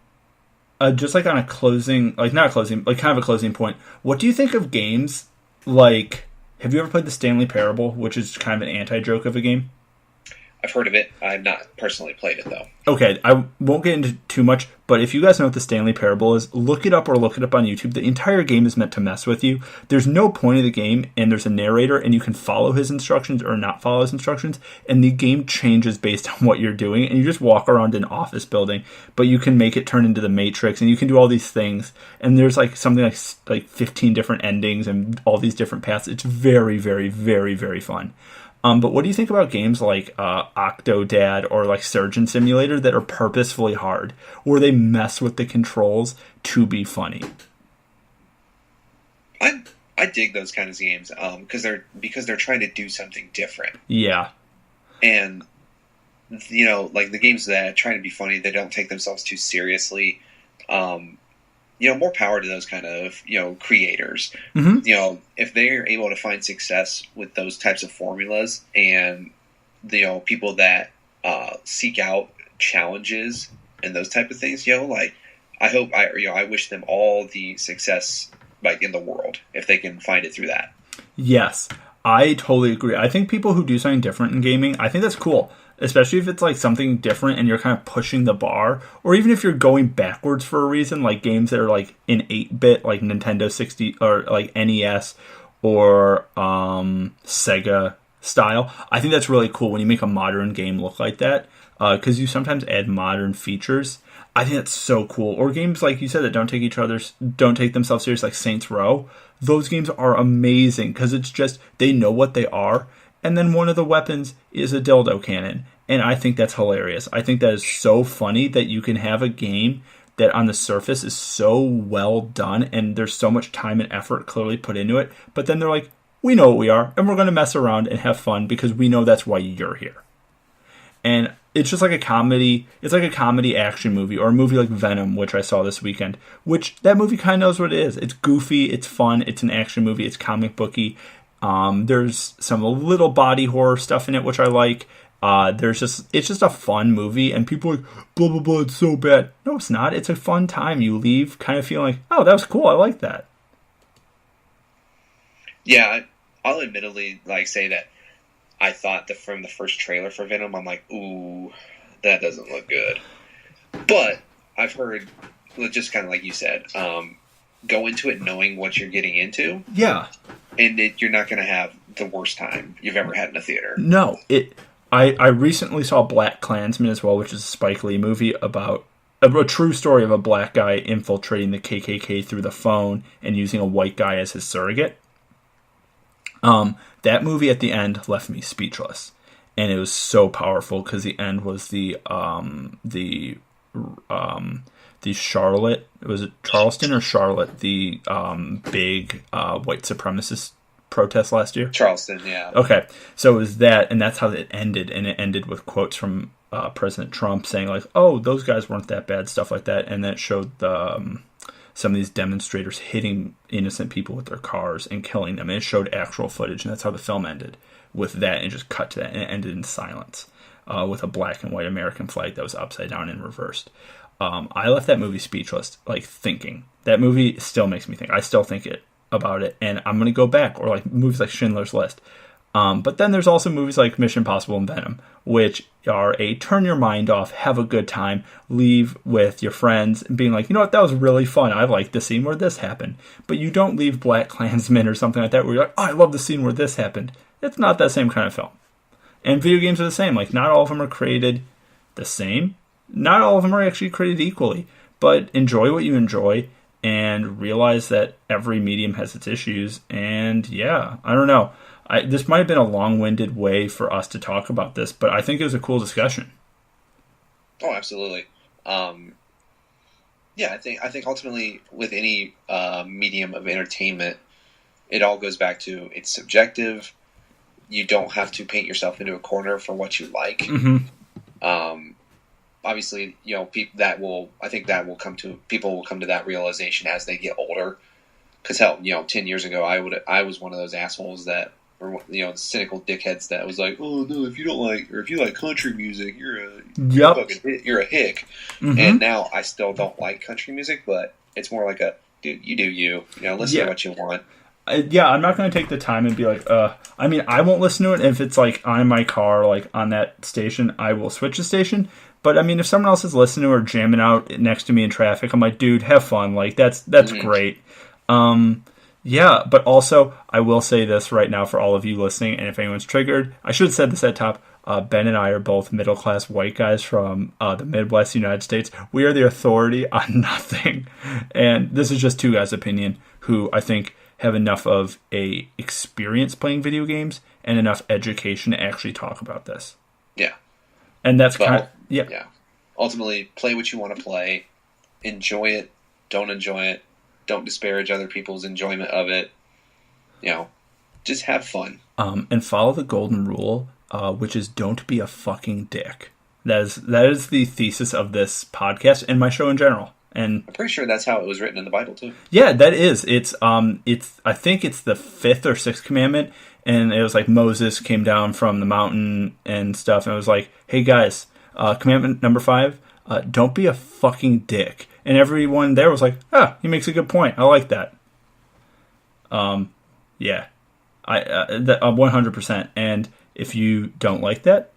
just like on a closing, like not a closing, like kind of a closing point, what do you think of games like, have you ever played the Stanley Parable, which is kind of an anti-joke of a game? I've heard of it. I've not personally played it, though. Okay, I won't get into too much, but if you guys know what the Stanley Parable is, look it up or look it up on YouTube. The entire game is meant to mess with you. There's no point of the game, and there's a narrator, and you can follow his instructions or not follow his instructions, and the game changes based on what you're doing, and you just walk around an office building, but you can make it turn into the Matrix, and you can do all these things, and there's like something like 15 different endings and all these different paths. It's very, very, very, very fun. But what do you think about games like Octodad or like Surgeon Simulator that are purposefully hard, where they mess with the controls to be funny? I dig those kinds of games because they're trying to do something different. Yeah, and like the games that try to be funny, they don't take themselves too seriously. More power to those kind of, creators. Mm-hmm. If they're able to find success with those types of formulas and, people that seek out challenges and those type of things, I wish them all the success, like, in the world, if they can find it through that. Yes, I totally agree. I think people who do something different in gaming, I think that's cool. Especially if it's like something different and you're kind of pushing the bar, or even if you're going backwards for a reason, like games that are like in 8-bit, like Nintendo 60 or like NES, or Sega style. I think that's really cool when you make a modern game look like that, because you sometimes add modern features. I think that's so cool. Or games like you said that don't take themselves serious, like Saints Row. Those games are amazing because it's just they know what they are, and then one of the weapons is a dildo cannon, and I think that's hilarious. I think that is so funny that you can have a game that on the surface is so well done, and there's so much time and effort clearly put into it, but then they're like, we know what we are, and we're going to mess around and have fun because we know that's why you're here. And it's just like a comedy. It's like a comedy action movie, or a movie like Venom, which I saw this weekend, which that movie kind of knows what it is. It's goofy, it's fun, it's an action movie, it's comic booky. There's some little body horror stuff in it, which I like. It's just a fun movie, and people are like, blah, blah, blah, it's so bad. No, it's not. It's a fun time. You leave kind of feeling like, oh, that was cool. I like that. Yeah, I'll admittedly say that I thought from the first trailer for Venom, I'm like, ooh, that doesn't look good. But I've heard, just kind of like you said, go into it knowing what you're getting into. Yeah. And you're not going to have the worst time you've ever had in a theater. No. I recently saw Black Klansman as well, which is a Spike Lee movie about a true story of a black guy infiltrating the KKK through the phone and using a white guy as his surrogate. That movie at the end left me speechless, and it was so powerful because the end was the Charlotte, was it Charleston or Charlotte, the big white supremacist protest last year? Charleston, yeah. Okay, so it was that, and that's how it ended, and it ended with quotes from President Trump saying like, "Oh, those guys weren't that bad," stuff like that, and then it showed the some of these demonstrators hitting innocent people with their cars and killing them. And it showed actual footage, and that's how the film ended, with that, and just cut to that, and it ended in silence, with a black and white American flag that was upside down and reversed. I left that movie speechless, thinking. That movie still makes me think. I still think about it, and I'm going to go back, or movies like Schindler's List. But then there's also movies like Mission Impossible and Venom, which are a turn your mind off, have a good time, leave with your friends, and being like, you know what, that was really fun. I like the scene where this happened. But you don't leave Black Klansman or something like that where you're like, oh, I love the scene where this happened. It's not that same kind of film. And video games are the same. Not all of them are created the same. Not all of them are actually created equally. But enjoy what you enjoy and realize that every medium has its issues. And yeah, I don't know. This might have been a long-winded way for us to talk about this, but I think it was a cool discussion. Oh, absolutely. Yeah, I think ultimately with any medium of entertainment, it all goes back to it's subjective. You don't have to paint yourself into a corner for what you like. Mm-hmm. Obviously, people will come to that realization as they get older. Because hell, 10 years ago, I was one of those assholes that. Or cynical dickheads that was like, oh no, if you like country music, you're a hick. Mm-hmm. And now I still don't like country music, but it's more like dude, you do you. Listen to what you want. I'm not going to take the time and be like, I won't listen to it. If it's on my car, on that station, I will switch the station. But if someone else is listening to or jamming out next to me in traffic, I'm like, dude, have fun. That's mm-hmm. great. Yeah, but also, I will say this right now for all of you listening, and if anyone's triggered, I should have said this at top. Ben and I are both middle-class white guys from the Midwest United States. We are the authority on nothing. And this is just two guys' opinion who I think have enough of a experience playing video games and enough education to actually talk about this. Yeah. And that's yeah. Ultimately, play what you want to play. Enjoy it. Don't enjoy it. Don't disparage other people's enjoyment of it. Just have fun. And follow the golden rule, which is don't be a fucking dick. That is the thesis of this podcast and my show in general. And I'm pretty sure that's how it was written in the Bible too. Yeah, that is. It's I think it's the 5th or 6th commandment, and it was Moses came down from the mountain and stuff, and it was like, hey guys, commandment number 5, don't be a fucking dick. And everyone there was like, he makes a good point. I like that. Yeah. I 100%. And if you don't like that,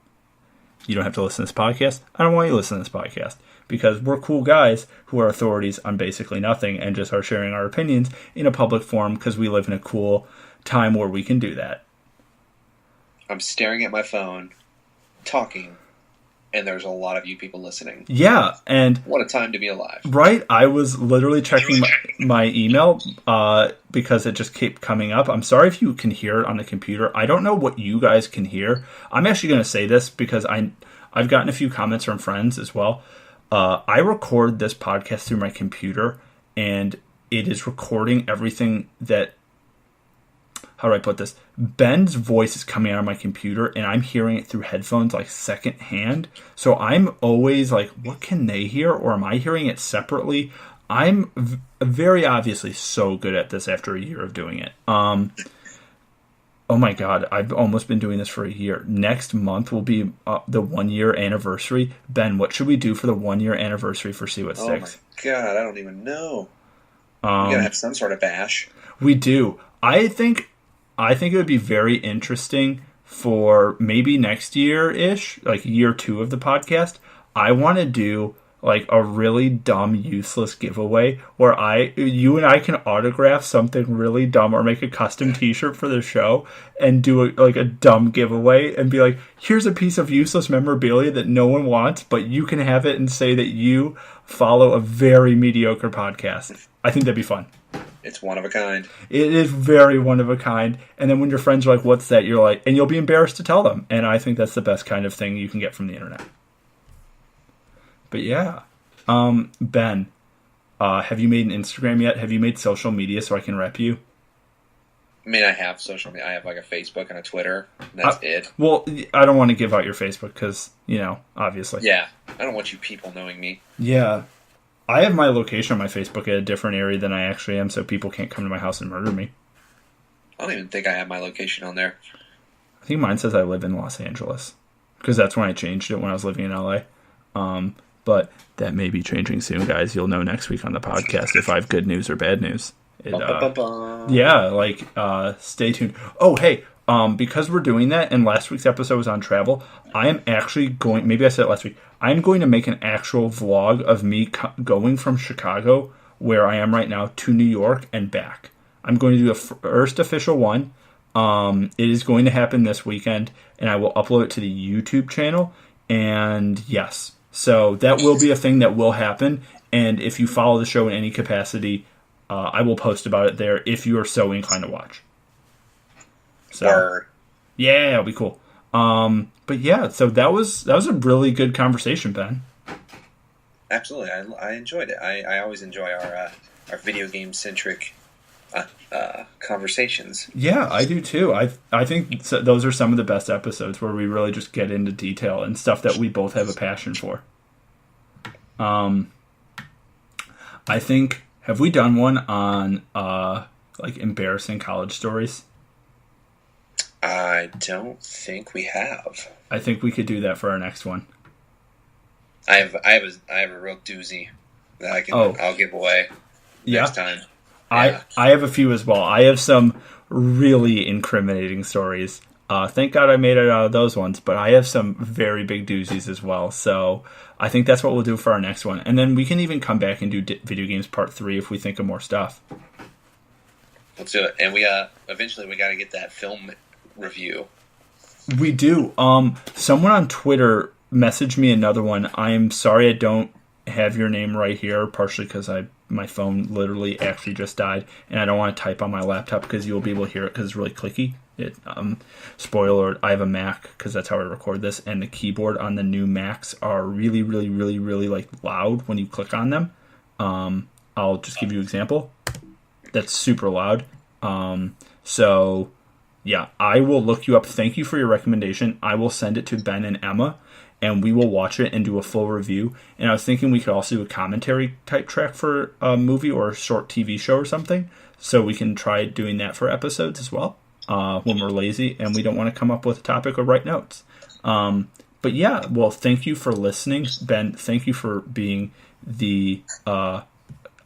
you don't have to listen to this podcast. I don't want you to listen to this podcast. Because we're cool guys who are authorities on basically nothing and just are sharing our opinions in a public forum because we live in a cool, time where we can do that. I'm staring at my phone, talking, and there's a lot of you people listening. Yeah, and what a time to be alive. Right? I was literally checking my email because it just kept coming up. I'm sorry if you can hear it on the computer. I don't know what you guys can hear. I'm actually going to say this because I've gotten a few comments from friends as well. I record this podcast through my computer, and it is recording everything that... How do I put this? Ben's voice is coming out of my computer, and I'm hearing it through headphones like secondhand. So I'm always like, what can they hear? Or am I hearing it separately? I'm very obviously so good at this after a year of doing it. Oh my God, I've almost been doing this for a year. Next month will be the 1 year anniversary. Ben, what should we do for the 1 year anniversary for See What Sticks? Oh my God, I don't even know. We gotta have some sort of bash. We do. I think it would be very interesting for maybe next year-ish, like year 2 of the podcast. I want to do like a really dumb, useless giveaway where you and I can autograph something really dumb or make a custom t-shirt for the show and do a dumb giveaway and be like, here's a piece of useless memorabilia that no one wants, but you can have it and say that you follow a very mediocre podcast. I think that'd be fun. It's one of a kind. It is very one of a kind. And then when your friends are like, what's that? You're like, and you'll be embarrassed to tell them. And I think that's the best kind of thing you can get from the internet. But yeah. Ben, have you made an Instagram yet? Have you made social media so I can rep you? I mean, I have social media. I have like a Facebook and a Twitter. And that's it. Well, I don't want to give out your Facebook because, obviously. Yeah. I don't want you people knowing me. Yeah. I have my location on my Facebook at a different area than I actually am, so people can't come to my house and murder me. I don't even think I have my location on there. I think mine says I live in Los Angeles, because that's when I changed it when I was living in LA. But that may be changing soon, guys. You'll know next week on the podcast if I have good news or bad news. Stay tuned. Oh, hey, because we're doing that, and last week's episode was on travel, I am actually going, maybe I said it last week, I'm going to make an actual vlog of me going from Chicago, where I am right now, to New York and back. I'm going to do the first official one. It is going to happen this weekend, and I will upload it to the YouTube channel. And yes, so that will be a thing that will happen. And if you follow the show in any capacity, I will post about it there if you are so inclined to watch. So, yeah, it'll be cool. But yeah, so that was a really good conversation, Ben. Absolutely, I enjoyed it. I always enjoy our video game centric conversations. Yeah, I do too. I think those are some of the best episodes where we really just get into detail and stuff that we both have a passion for. I think, have we done one on like embarrassing college stories? I don't think we have. I think we could do that for our next one. I have a real doozy that I'll give away next time. Yeah. I have a few as well. I have some really incriminating stories. Thank God I made it out of those ones, but I have some very big doozies as well. So I think that's what we'll do for our next one. And then we can even come back and do video games part 3 if we think of more stuff. Let's do it. And we eventually we got to get that film review. We do. Someone on Twitter messaged me another one. I am sorry I don't have your name right here, partially because my phone literally actually just died, and I don't want to type on my laptop because you'll be able to hear it because it's really clicky. Spoiler alert, I have a Mac because that's how I record this, and the keyboard on the new Macs are really, really, really, really like loud when you click on them. I'll just give you an example. That's super loud. So yeah, I will look you up. Thank you for your recommendation. I will send it to Ben and Emma, and we will watch it and do a full review. And I was thinking we could also do a commentary type track for a movie or a short TV show or something, so we can try doing that for episodes as well when we're lazy and we don't want to come up with a topic or write notes. But yeah, well, thank you for listening. Ben, thank you for being the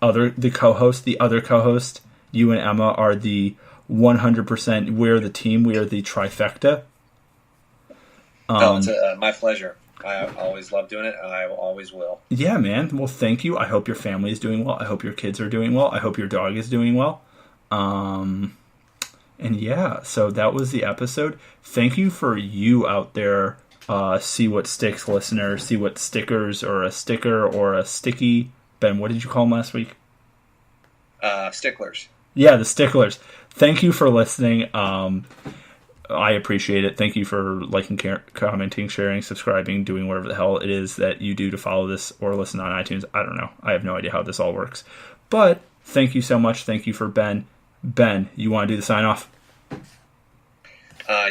co-host. The other co-host, you and Emma, are the 100%. We're the team. We are the trifecta. It's my pleasure. I always love doing it, and I always will. Yeah, man. Well, thank you. I hope your family is doing well. I hope your kids are doing well. I hope your dog is doing well. And yeah, so that was the episode. Thank you for you out there, See What Sticks listeners, See What Stickers, or a sticker, or a sticky. Ben, what did you call them last week? Sticklers. Yeah, the sticklers. Thank you for listening. I appreciate it. Thank you for liking, commenting, sharing, subscribing, doing whatever the hell it is that you do to follow this or listen on iTunes. I don't know. I have no idea how this all works. But thank you so much. Thank you for Ben. Ben, you want to do the sign off?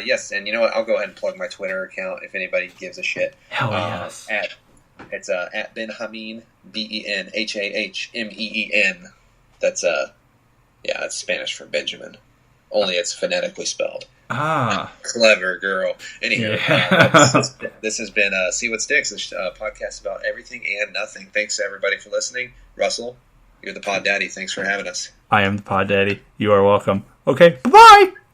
Yes, and you know what? I'll go ahead and plug my Twitter account if anybody gives a shit. Hell yes. It's at Benhameen, BenHahmeen. That's it's Spanish for Benjamin. Only it's phonetically spelled. Clever girl. Anyway, this has been See What Sticks, a podcast about everything and nothing. Thanks to everybody for listening. Russell, you're the pod daddy. Thanks for having us. I am the pod daddy. You are welcome. Okay, bye-bye!